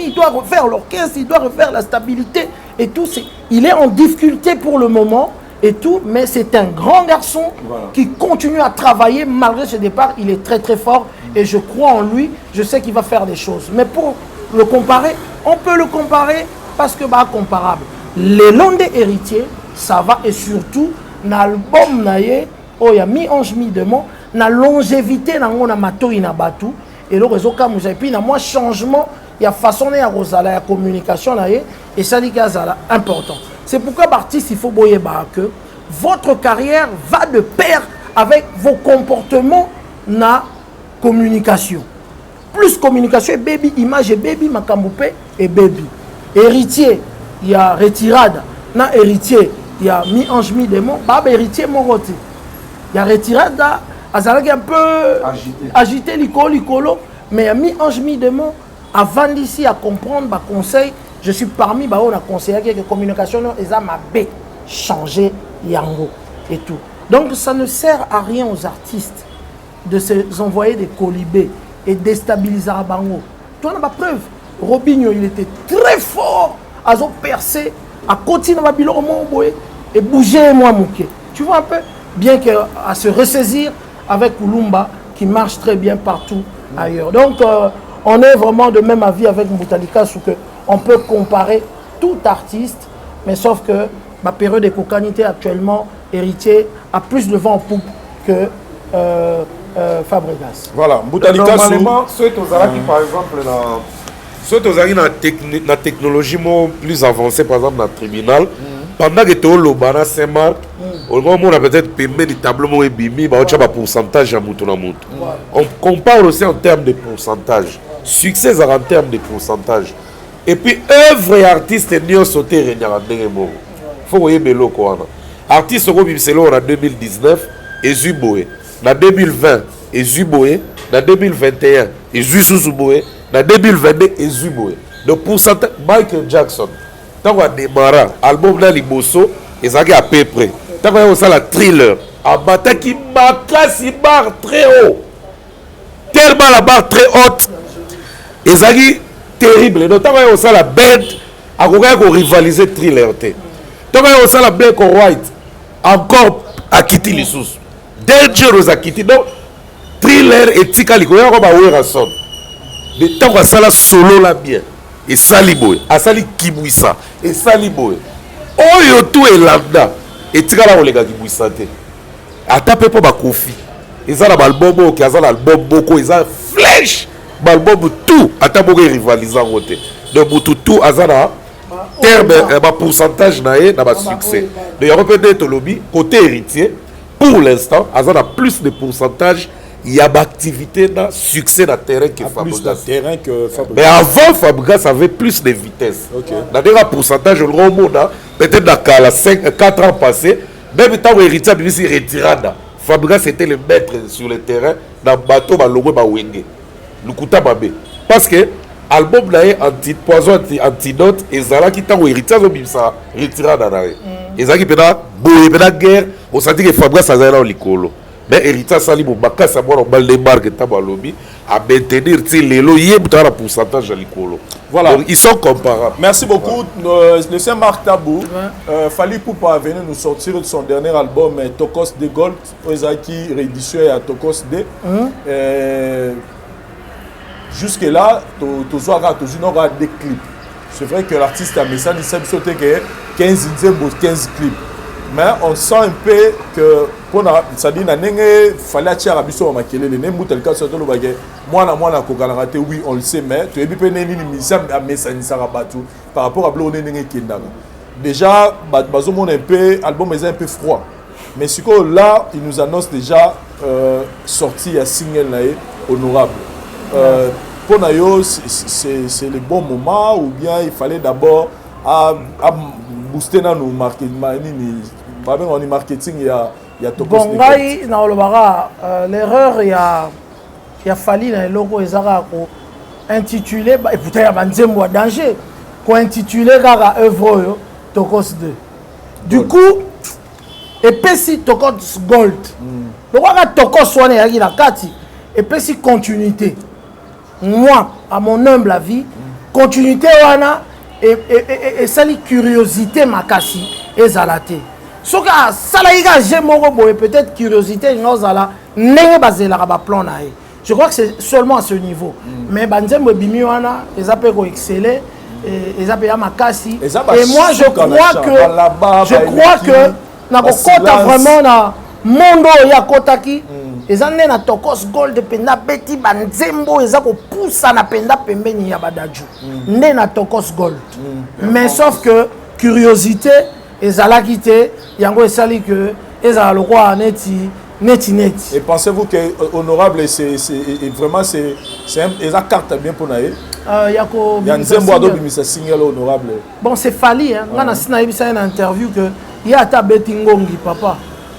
il doit refaire l'orchestre, il doit refaire la stabilité et tout, il est en difficulté pour le moment et tout, mais c'est un grand garçon qui continue à travailler malgré ce départ. Il est très fort et je crois en lui, je sais qu'il va faire des choses. Mais pour le comparer, on peut le comparer parce que bah comparable. Les Londe héritiers, ça va et surtout l'album naie, oh y a Mi-Ange Mi-Démon, na longévité na ngona matoi na batu et le réseau comme vous avez puis na moi changement, il y a façon à Rosala, la communication naie et ça dit que ça important. C'est pourquoi l'artiste il faut boyer que votre carrière va de pair avec vos comportements na communication. Plus communication et baby, image et baby, makamboupé et baby. Héritier, il y a retirade. Na héritier, il y a Mi-Ange Mi-Démon. Baba héritier, mon rôti. Il y a retirade, azalaki un peu agité l'icolo. Mais il y a Mi-Ange Mi-Démon. Avant d'ici à comprendre, bah, conseil, je suis parmi, bah, on a conseillé que la communication, ils ont changé yango et tout. Donc ça ne sert à rien aux artistes de se envoyer des colibés et déstabiliser à Bango. Toi, on a preuve. Robinho, il était très fort à percer, à continuer à bilan et bouger moi mouké. Tu vois un peu, bien qu'à se ressaisir avec Kulumba qui marche très bien partout ailleurs. Donc, on est vraiment de même avis avec Moutalika sur que on peut comparer tout artiste, mais sauf que ma période de cocanité actuellement, héritier, a plus de vent en poupe que Fabregas. Voilà, Mbutalika normalement ceux qui par exemple ceux qui ont la technologie plus avancée par exemple dans le tribunal pendant que tu as le Bana Saint-Marc on a peut-être payé des tableaux et bimi bah on a pourcentage à mouton. On compare aussi en termes de pourcentage succès en termes de pourcentage et puis œuvre et artiste n'y sauté régnant faut voyer belo quoi artiste au Bibselo en 2019 et Zuboé en 2020 et Zuboé en 2021 et Zuboé en 2022 et Zuboé le pourcentage Michael Jackson tant qu'on a démarré album là liboso et ça à peu près tant qu'on a aussi la Thriller à Bataki classe barre très haut tellement la barre très haute et ça terrible donc tant qu'on a aussi la bête à qu'on rivaliser Thriller tant qu'on a aussi la Black or White encore à quitter les sous dangerous à quitter donc Thriller et Tika Likoya comme à Werrason de temps qu'on a ça la solo la bien et Saliboy à Sali Kibouissa et Saliboy Oyo tout est lambda et Tika la olega Kibouissa te à taper pour ma Kofi ils ont l'album qui a l'album beaucoup ils ont flèche l'album tout à taper rivalisant côté donc tout à ça terme pourcentage na succès de y a peut-être lobby côté héritier pour l'instant à ça plus de pourcentage il y a d'activité dans succès dans terrain que Fabregas. Mais avant Fabregas avait plus de vitesse. Dans des pourcentages le monde peut-être dans 4 ans passés même temps où héritier a été retiré Fabregas était le maître sur le terrain dans bateau ba logo ba wenge lukuta babe parce que album là poison antidote et zala qui tant héritier zo bimsa retiré dans la et ça qui pena boye pena guerre on sentit que Fabregas a là au likolo mais héritier sali bobaka sa bon bal de marque tabalobi à maintenir lelo yebta la pourcentage à likolo. Voilà, donc, ils sont comparables. Merci beaucoup. Le Saint-Marc Tabou, Fally Ipupa venir nous sortir de son dernier album Tokos de Gold, qui réédition à Tokos D. Jusque là, tu auras des clips. C'est vrai que l'artiste a mis ça, il s'est sauté 15 clips. Mais on sent un peu que pour ça dit il fallait tirer à biso makele les nembutel ka soto lo bagé moi na kokalaraté oui on le sait mais tu es bien ni misa à message ça rabatu par rapport à blo nenge kindanga déjà bazo mon un peu album est un peu froid mais ce que là il nous annonce déjà sortie à single là honorable pour nayo c'est le bon moment ou bien il fallait d'abord à booster dans nos marketing il y a Tokos bon ngai na olobara l'erreur il y a fallu dans le logo ezara ko intitulé et pourtant il y a banzembo danger ko intitulé kaka œuvre yo Tokos 2 du coup et pesi Tokos Gold le quoi Tokos wana yaki na kati et pesi continuité moi à mon humble avis continuité wana et sali curiosité makasi ezalate soka salaïga j'aimero boy peut-être curiosité ngozala nenge bazela ba plan na e je crois que c'est seulement à ce niveau mais banzembo bimi wana ezape ko exceller ezape ya makasi et moi je crois que na ko kota vraiment na mondo ya kotaki ezane na Tokos Gold penda beti banzembo eza ko poussa na penda pembeni ya badaju ne na Tokos Gold mais sauf que curiosité ezala quitté yango esali que ezala le roi neti. Et pensez-vous que honorable c'est vraiment c'est eza carte bien pour nae yako ya nzembo do bimisa single honorable bon c'est Fally hein ngana sina yebisa une interview que ya ata beti ngongi papa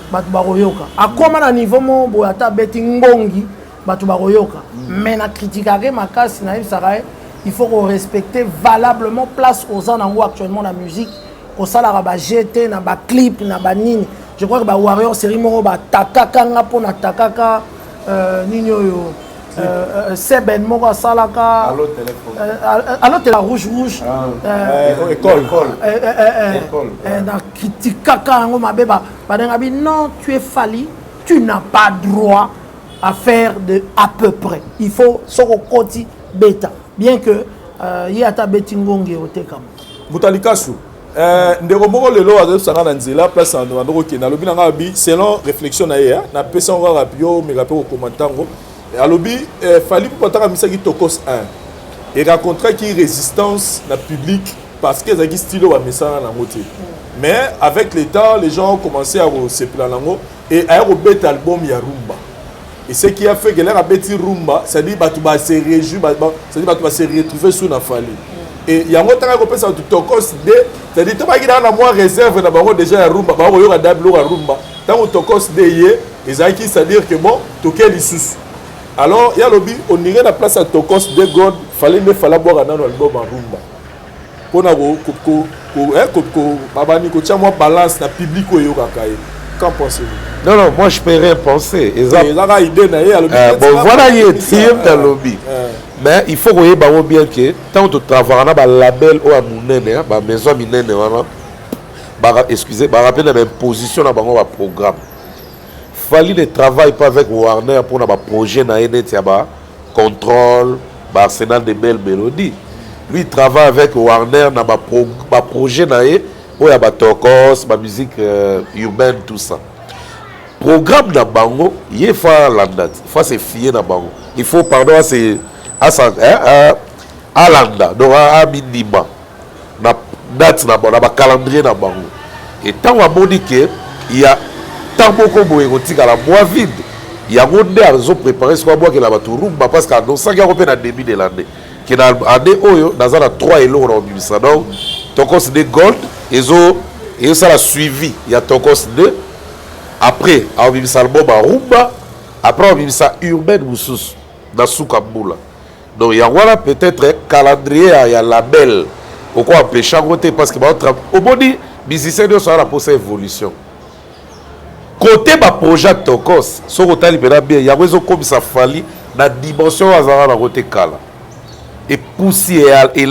batu baroyoka akoma na niveau mo bo ata beti ngongi batu baroyoka mais na critiquer makasi na yebisa il faut respecter valablement place aux anango actuellement la musique au salaire ba GT na ba clip na ba nini je crois que ba warrior série moko ba takaka nga pona takaka nini oyo seben moko salaka allo téléphone rouge école na kritikaka ngo mabeba badenga bi non tu es Fally tu n'as pas droit à faire de à peu près il faut soko koti beta bien que yata betingongi otekam Mbutalika su ndeko moko lelo azosanga na nzela place en ndoko ke na lobi na ngabi selon réflexion na ye na pesa ngo rapio mais rapio commentango alobi fali pour pataka misaki tokos 1 et rencontrer qui résistance na public parce que zaki style wa mesana na moté mais avec le temps les gens ont commencé à se plaindre et à rebet album ya rumba et ce qui a fait que leur beti rumba ça dit batu ba se réjouir ça dit batu ba se retrouver sous na fali et il y a un autre qui a tokos de c'est-à-dire que tu as moins réserve na bango déjà ya rumba bango yo dablo ya rumba tant tokos de ye ezaki c'est-à-dire que bon tokel lisusu alors il y a lobby on irait la place à tokos de god fallait me fallait boire dans l'album en rumba pona ko babani ko tia moi balance na public yo kakaye qu'en pensez-vous? Non, moi je peux rien penser. Bon, voilà, il est dans le lobby. Mais il faut que vous bien que tant que tu travailles dans le label ou à la maison, excusez, rappelez la même position dans le programme. Fallait ne travaille pas avec Warner pour un projet dans contrôle, arsenal de belles mélodies. Lui il travaille avec Warner dans un projet où il y a Tokos, la musique urbaine, tout ça. Programme dans Bango, il faut l'anda, il faut se fier dans Bango. Il faut, pardon, à l'anda, donc à minima, na date na calendrier dans Bango. Et tant qu'on dit que il y a tant beaucoup de la mois vide, il y a des gens qui préparé ce qu'on voit que la rumba parce qu'on sent qu'il y a un début de l'année. Qui dans l'année, dans la 3 et l'euro en Bibisa. Donc, Tokos de Gold, et ça a suivi. Il y a Tokos 2. Après, on a mis l'album à rumba. Après, on a mis ça urbaine Moussous, dans Soukambula. Donc, il y a voilà peut-être un calendrier, il y a label. Pourquoi on peut changer parce que au bout de musicien, il y a pour cette évolution. Côté du projet Tokos, ce côté il y a comme ça fallait la dimension à la côté Kala. Et pousser et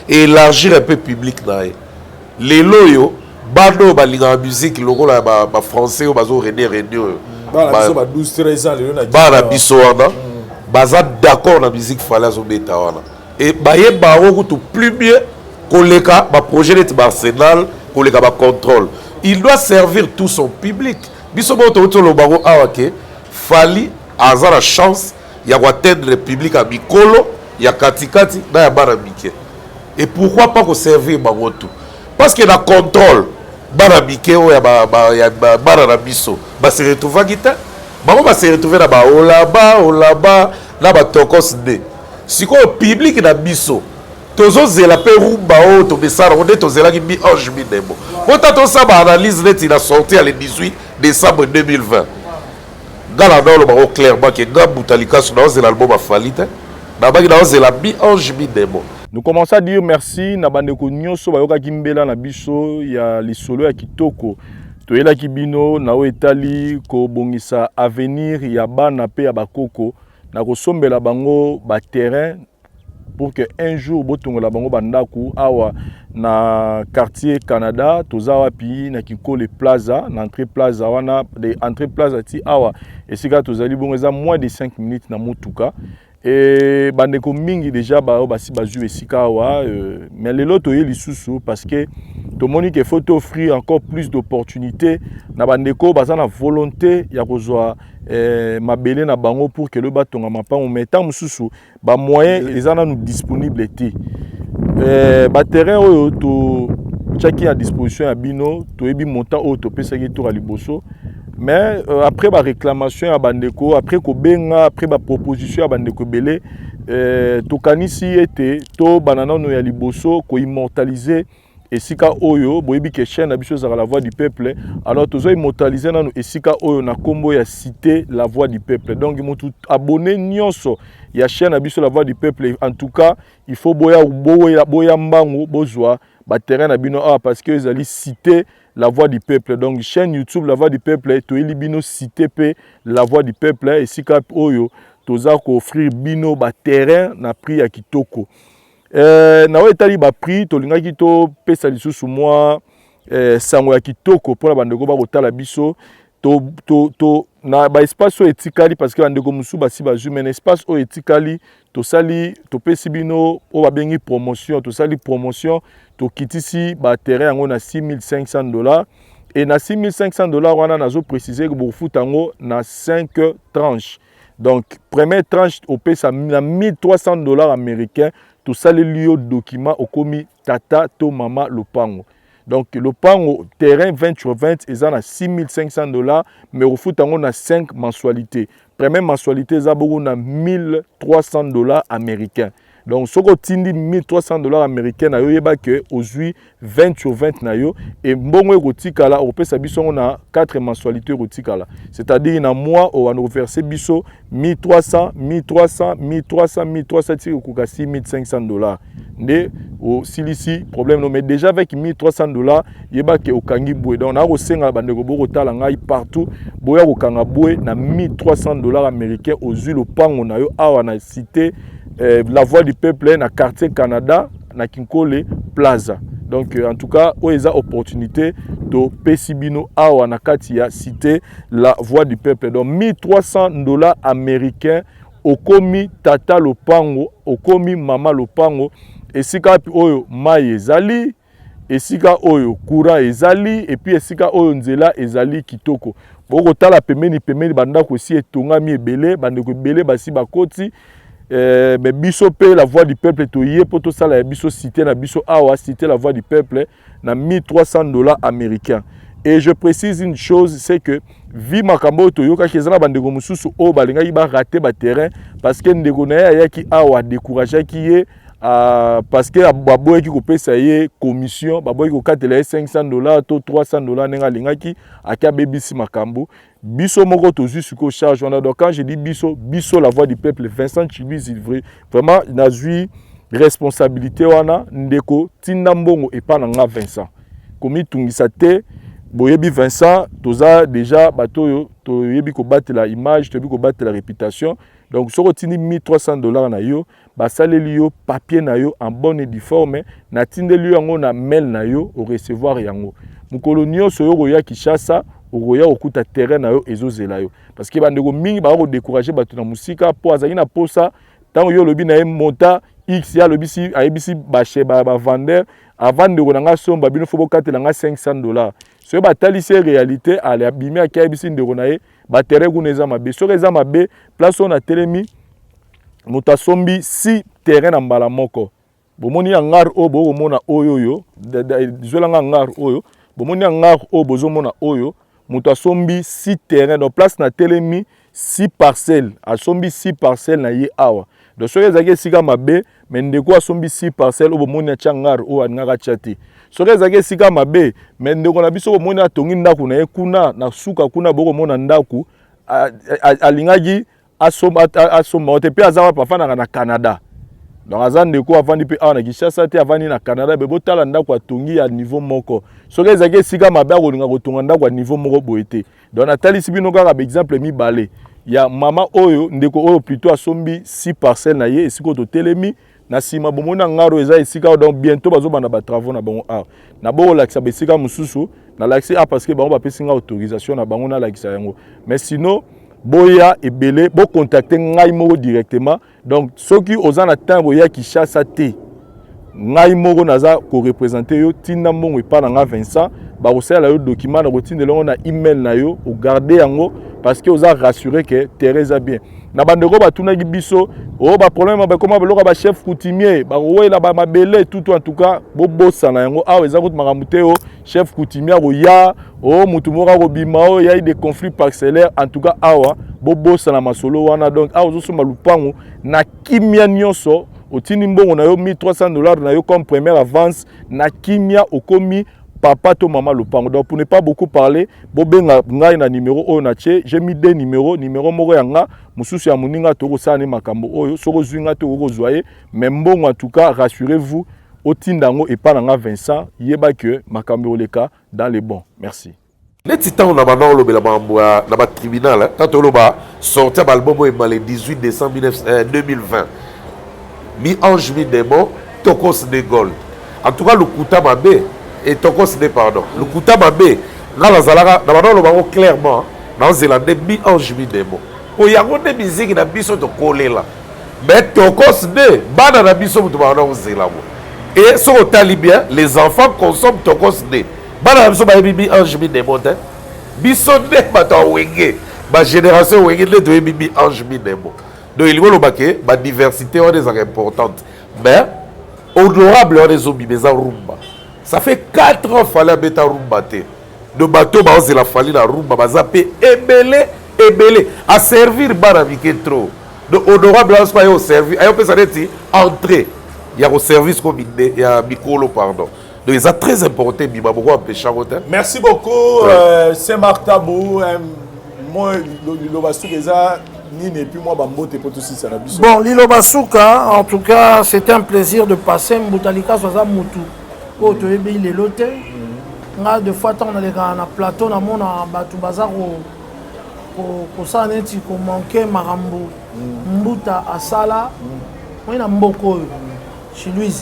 élargir un peu le public. Les loyaux, bando balinga musique logo la français ou bazo René ba 12 13 ans ba biso wana baza d'accord na musique fala zo beta wana et baye ba tout plus mieux koleka ba projet de Arsenal koleka ba contrôle il doit servir tout son public biso boto to lo bango awake fali aza la chance ya atteindre le public à mikolo ya katikati na ya bara mike et pourquoi pas ko servir bango tout parce que la contrôle bara mikeo ya bara na biso ba se retrouver guita bango ba se retrouver na ba olaba na ba tokos de siko public na biso tozo zela pe rumba o to besara on to zela ki mi ange mi demo ota to sa ba analyse net il a sorti le 18 décembre 2020 gala dans le baro clairement que Gabou Talika sur l'album a falite na ba ki na zela mi ange mi demo. Nous commençons à dire merci na bandeko nyonso bayoka kimbela na biso ya lisolo ya kitoko toyela kibino na etali ko bongisa avenir ya bana pe ya bakoko na kosombela bango ba terrain pour que un jour botongola bango bandaku awa na quartier Canada toza wapi na Kikole Plaza na entrée plaza wana de entrée plaza ti awa esika tozali bongo za moins de 5 minutes na mutuka. Et bandeko mingi déjà basi bazu esika wa mais lelo toye lisusu parce que to moni que faut offrir encore plus d'opportunités na bandeko baza na volonté ya kozwa mabele na bango pour que le batonga mapango metan mususu ba moyen ezana nous disponible té ba terrain oyo to chaki à disposition ya bino to ebi montant oyo to pesa ki to liboso. Mais après la réclamation à Bandeko, après Kobenga, après la proposition à Bandeko Belé, Tokanisi était, to banana no ya liboso, ko immortaliser esika oyo, boyebi ke chaîne abiso za la voix du peuple. Alors tozo immortaliser na no esika oyo na kombo ya cité la voix du peuple. Donc ils m'ont tout abonné nyonso ya chaîne abiso la voix du peuple. En tout cas, il faut boya mbango bozwa ba terrain na bino parce que ils allaient citer la voix du peuple. Donc chaîne YouTube la voix du peuple to elibino cité pe la voix du peuple et sika oyo toza ko offrir bino ba terrain na prix ya kitoko. Na etali ba prix to lingaki to pesa lisusu moi sango ya kitoko pour la bandeko ba kotala biso na ba espace etikali parce que andeko musu basi bazwi mais espace etikali to sali to pesi bino o babengi promotion to sali promotion to kitisi ba terrain yango na $6,500 et na $6,500 wana nazo préciser que bo futango na 5 tranches. Donc première tranche au pesa na $1,300 américains to sali lio document okomi tata to mama lopango. Donc le pango terrain 20/20 ils en a $6,500 mais au foot on a 5 mensualités. Première mensualité ça on a $1,300 américains. Donc ce que tindi $1,300 américains na yo yeba que aujourd'hui 20/20 na yo et mbongo rotikala au pesa biso on a 4 mensualités rotikala. C'est-à-dire na mois on va verser biso $1,300 tiko kuka $6,500. Né au silisi problème non mais déjà avec $1,300 yeba que okangi boué donc na rosenga bandeko boko tala ngai partout boya kokanga boué na $1,300 américains aux huiles pango na yo awa na cité la voix du peuple na quartier Canada na Kinkole Plaza. Donc en tout cas oeza opportunité de pesibino awa na kati ya cité la voix du peuple donc $1,300 américains okomi tata lopango okomi mama lopango esika oyo mai ezali esika oyo courant ezali et puis esika oyo nzela ezali kitoko boko tala pemeni bandako si etongami ebele bandeko ebele basi bakoti mais biso pe la voix du peuple to yé poto sala ya biso cité na biso awa cité la voix du peuple na $1,300 américains. Et je précise une chose, c'est que vi makambo to yoka kezana bandeko mususu o balinga ba rater ba terrain parce que ndeko na ya ki awa décourager ki ye parce que baboye ki kopesa ye commission baboye ko katela $500 to $300 nenga lingaki aka bebisi makambo biso moko to jusqu'au charge on a donc quand je dis biso la voix du peuple Vincent Chiluizi vraiment nazui responsabilité wana ndeko tinda mbongo epa na nga Vincent komi tungisa te boyebi Vincent toza déjà bato to yebi ko battre la image to yebi ko battre la réputation donc soko tini $1,300 na yo basaleli yo papier na yo en bonne et due forme na tindeli yango na mail na yo au recevoir yango mukolo nyonso yo roya Kinshasa okoya okuta terrain na yo ezozela yo parce que bandeko mingi ba ko décourager bato na musika po azali na posa tango yo lobi na ye monta X ya lobisi ayebisi ba vendeur avant de konanga somba bino fo bokatela nga $500 so ba talisi réalité ale abimi akayebisi ndeko na ye ba terrain kuneza mabe so reza mabe place on a telemi muta sombi 6 terrain na mbala moko bomoni ya ngar o bo mona oyoyo zola nga ngar oyo bomoni ya ngar o bozo mona oyo muta sombi 6 terrain donc place na telemi 6 parcelles a sombi 6 parcelles na ye awa donc so ezaki sika mabe mais ndeko asombi 6 parcelles o bomoni ya changar o angaka chati so ezaki sika mabe mais ndeko na biso bomoni atongi ndaku na ye kuna na suka kuna boko mona ndaku alingaki asomba te pe azama pafana na Canada donc azan ndeko avandi pe awa na Kinshasa te avandi na Canada be botala ndaku atongi ya niveau moko so ezaki sika mabe akolinga kotonga ndaku ya niveau moko boete donc natalisi bino kaka ba exemple mibale ya mama oyo ndeko oyo plutôt asombi 6 parcelles na ye esiko to telemi na sima bomona ngaro eza esika donc bientôt bazobana ba travaux na bango a na bo lakisa besika mususu na lakisi parce que bango ba pesinga autorisation na bango na lakisa yango mais sinon boya ebele bo contacter ngai moko directement donc soki ozana temps ya Kinshasa te ngai moko naza ko représenter yo tinda mbongo epa na nga Vincent ba osala yo document na kotindela na email na yo o garder yango parce que oza rassurer que Teresa bien na bandeko batunaki biso o ba problème ba comment beloka ba chef coutumier ba wela ba mabele tout en tout cas bo bossa na yango awa eza kuti makamuteo chef coutumier ro ya o mutu moko ko bima o ya des conflits parcellaires en tout cas awa bo bossa na masolo wana donc awa zo soma lupango na kimia nyonso otini mbongo na yo $1,300 na yo comme première avance na kimia okomi papa to maman lopango donc pour ne pas beaucoup parler bobenga ngai na numéro oyo na che j'ai mis deux numéros numéro moko yanga mususu ya muninga to ko sane makambo oyo soko zwinga to ko zoyer mais mbongo en tout cas rassurez-vous otindango et pas nga Vincent yeba que makambo oleka dans les bons merci. Les titans on a maintenant le bela na ba tribunal tant on ba sortir album le 18 décembre 2020 mi ange mi démon tokos de gold en tout cas le Kuta Mabe et tokos de pardon le Kuta Mabe là la zalaka na ba le bango clairement dans Zélande mi ange mi démon o yango de musique na biso to kolela mais tokos de bana na biso mutu ba na ozela mo et so otali bien les enfants consomment tokos de bana na biso ba mi ange mi démon te biso de bato wenge ba génération wenge de to mi ange mi démon donc il faut que la diversité est importante mais honorable on est obi mais rumba ça fait 4 ans fallait beta rumba te de bateau ba la fallait la rumba bazapé ebele à servir bana mike trop de honorable on pas au service ayo peut ça dit entrer il y a au service comme il y a mikolo pardon donc c'est très important bima beaucoup empêcher côté merci beaucoup c'est Marc Tabou moi le basu déjà et puis moi bambote pour tout ça na biso. Bon, Lilo Basuka, en tout cas, c'était un plaisir de passer Mbutalika Soza Mutu. Oh, tu es bien les lotés. Nga de fois on a les gars na plateau na mona batu bazar ko ça neti ko manquer marambo. Mbuta asala. Moi na mboko chez lui.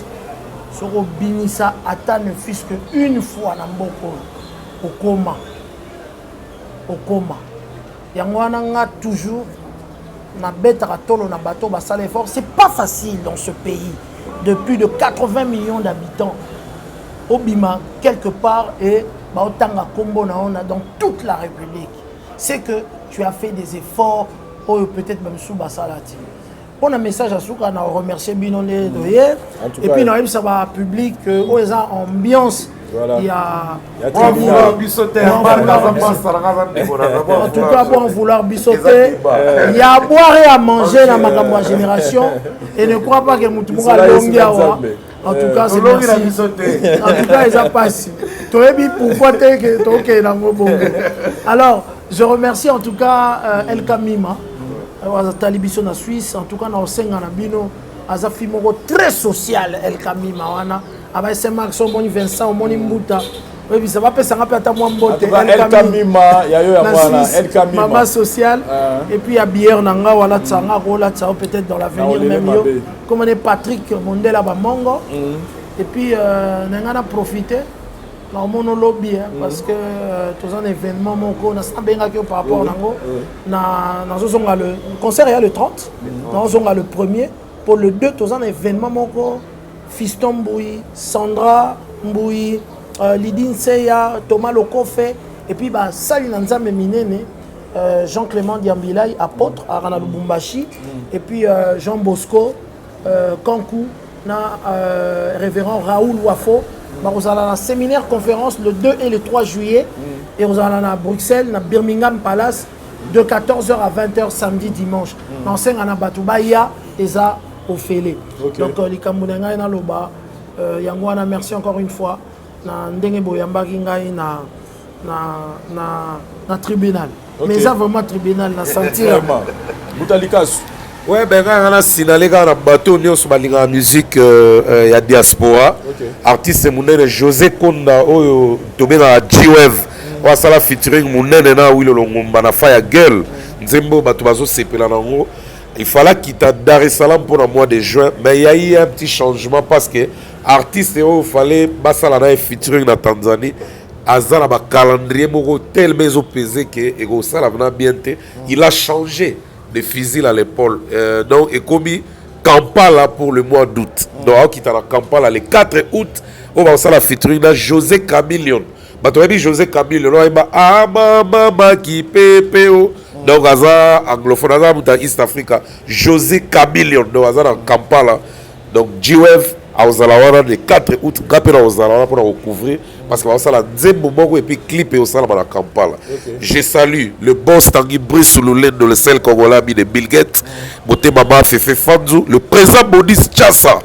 Soko binisa ata ne fils que une fois na mboko au coma. Au coma. Yango nga toujours na betaka tolo na bateau basala effort, c'est pas facile dans ce pays de plus de 80 millions d'habitants. Obima quelque part et baotanga kombo na on a dans toute la République. C'est que tu as fait des efforts ou peut-être même sous basalati. On a un message à Souka, on a remercié Binonde Doyer et puis on a eu ça va public où ils ont ambiance. Voilà. Il y a en tout cas pour vouloir bissoter il y a à boire et à manger dans ma génération et ne crois pas que Moutoumouka Longiawa en tout cas c'est merci en tout cas ils ont passé pourquoi alors je remercie en tout cas El Kamima Talibiso na Suisse en tout cas na Osenga na Bino Azafi Moko très social El Kamima wana aba c'est Max Moni Vincent Moni Mbuta oui ça va passer un peu à moi mbote El Kamima ya yo ya wana El Kamima maman social et puis à bière nanga wala tsanga rola tsa peut-être dans l'avenir même yo comme on est Patrick Mondela Bamongo et puis nanga na profiter na monolobi parce que tous un événement moko na sabenga que par rapport nango na zozonga le concert il y a le 30 na zozonga le 1er pour le 2 tous un événement moko Fiston Mboui, Sandra Mboui, Lidine Seya, Thomas Lokofe, et puis Sali Nanzame Minene, Jean-Clément Diambilay, apôtre à Rana Lubumbashi, et puis Jean Bosco, Kankou, révérend Raoul Wafo. Nous allons à un séminaire conférence le 2 et le 3 juillet, et nous allons à Bruxelles, à Birmingham Palace, de 14h à 20h samedi, dimanche. Nous allons à Batubaya et à Ophélie. Donc les Camerounais na loba yangwana merci encore une fois na ndenge boyamba kingai na tribunal mais ça vraiment tribunal na sentir Boutalikas ouais ben on a signalé na bateau nyos balinga musique ya diaspora artiste munene José Konda oyo tobena G-Wave wa sala featuring munene na Willo Longomba na Fire Girl nzembo bato bazo sepela nango. Il fallait quitter Dar es Salaam pour le mois de juin, mais il y a eu un petit changement parce que l'artiste, il fallait Basala na featuring na Tanzanie, Azana ba calendrier tel maison pesé que il a changé de fusil à l'épaule. Donc et comme Kampala pour le mois d'août. Donc on quitte la Kampala le 4 août, on va faire la featuring na José Chameleone. Bah tu as dit José Chameleone, il va ah mama qui pépéo. Donc, anglophone, dans East Africa, José Chameleone, donc, dans Kampala. Donc, G-Wave, le 4 août, pour recouvrir, parce que ça a un et puis clip et à Kampala. Je salue le boss Tanguy Brice Loulendo, le seul Congolais de Bill Gates, Moté Mama Fefe Fanzou, le président Maudis Tchassa.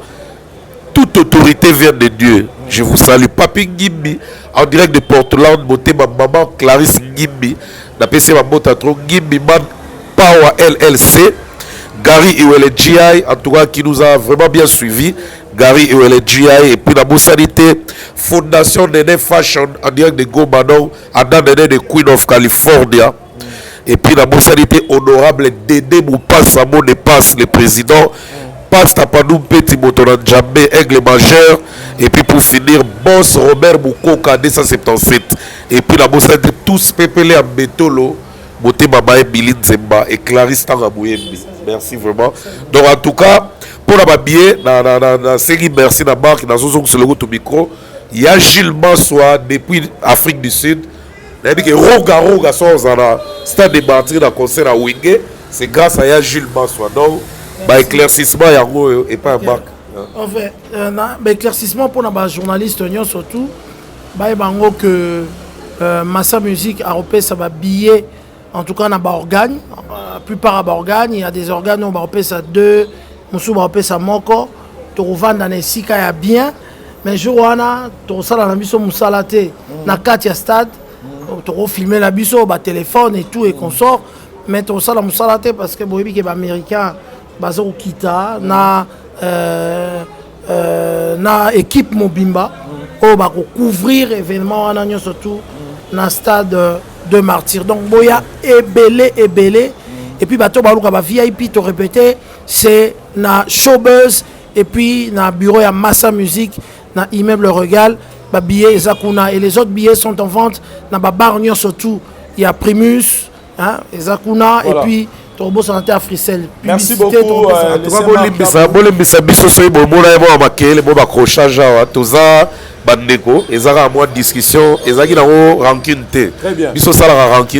Toute autorité vient de Dieu. Je vous salue. Papi Ngimbi, en direct de Portland, Moté Maman Clarisse Ngimbi. La PC Mamotatro, Gimbi Man Power LLC, Gary Iwele GI, en tout cas qui nous a vraiment bien suivi. Gary Iwele GI, et puis la Moussalité, Fondation Nene Fashion, en direct de Gomanon, Anna Nene de Queen of California. Et puis la Moussalité honorable Dédé Moupassa Monépasse, le président. Passe Tapanou Petit Motoran Djambé, Aigle Majeur. Et puis pour finir, boss Robert Moukoka 277. Et puis la bosse tous pépélé à Betolo, Boté Mama et Billy Nzemba et Clarisse Tangabouyembi. Merci vraiment. Donc en tout cas, pour la billet, na série merci na barque, na zozong sur le route au micro. Il y a Gilles Massoua depuis Afrique du Sud. Il a dit que Roga sont dans stade de Martyrs dans concert à Wingé. C'est grâce à Gilles Massoua. Donc, éclaircissement, il n'y a pas un bac. En fait, éclaircissement pour les journalistes, surtout, que Massa Musique a repéré ça va billet, en tout cas, on a des organes. La plupart des organes, il y a des organes, on va repérer ça 2, on va repérer ça moko, tu revends dans les 6 cas bien. Mais je vois que tu as biso musalate na katia stade, tu as filmé la biso, téléphone et tout et consort. Mais tu as musalate parce que les Américains bazo kita na équipe Mobimba pour couvrir événement surtout na stade de Martyrs. Donc boya ebele et puis bato baluka ba VIP te répéter c'est na Showbuzz et puis na bureau ya Massa Musique. Na immeuble Regal, billets Zakuna et les autres billets sont en vente dans la bar surtout. Il y a Primus, hein, Zakuna et puis Turbo Santé à Frissel. Merci beaucoup. Discussion, très bien.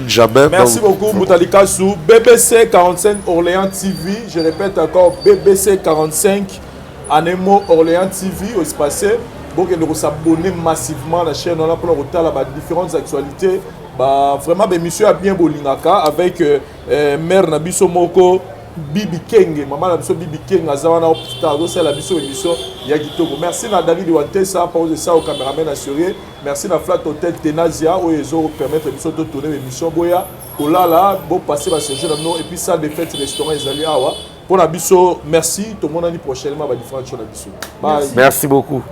Jamais. Merci beaucoup, Boutalika Sou. BBC 45 Orléans TV, je répète encore, BBC 45 Anemo Orléans TV, au passé. Donc, il faut s'abonner massivement à la chaîne. On a pour le différentes actualités. Vraiment, l'émission a bien bolingaka avec mère Nabiso Moko, Bibi Kenge, maman Nabiso Bibi Kenge, Azawana Opita, c'est la émission Yagitoko. Merci à David Wantesa pour ça au caméraman assuré. Merci à Flat Hotel Tenazia où ils ont permettre l'émission de tourner l'émission Boya. Olala, bon passer à ce jeu et puis ça des fêtes restaurant Ezali Awa. Pour la biso, merci. Tout le monde a dit prochainement différentes choses. Merci beaucoup.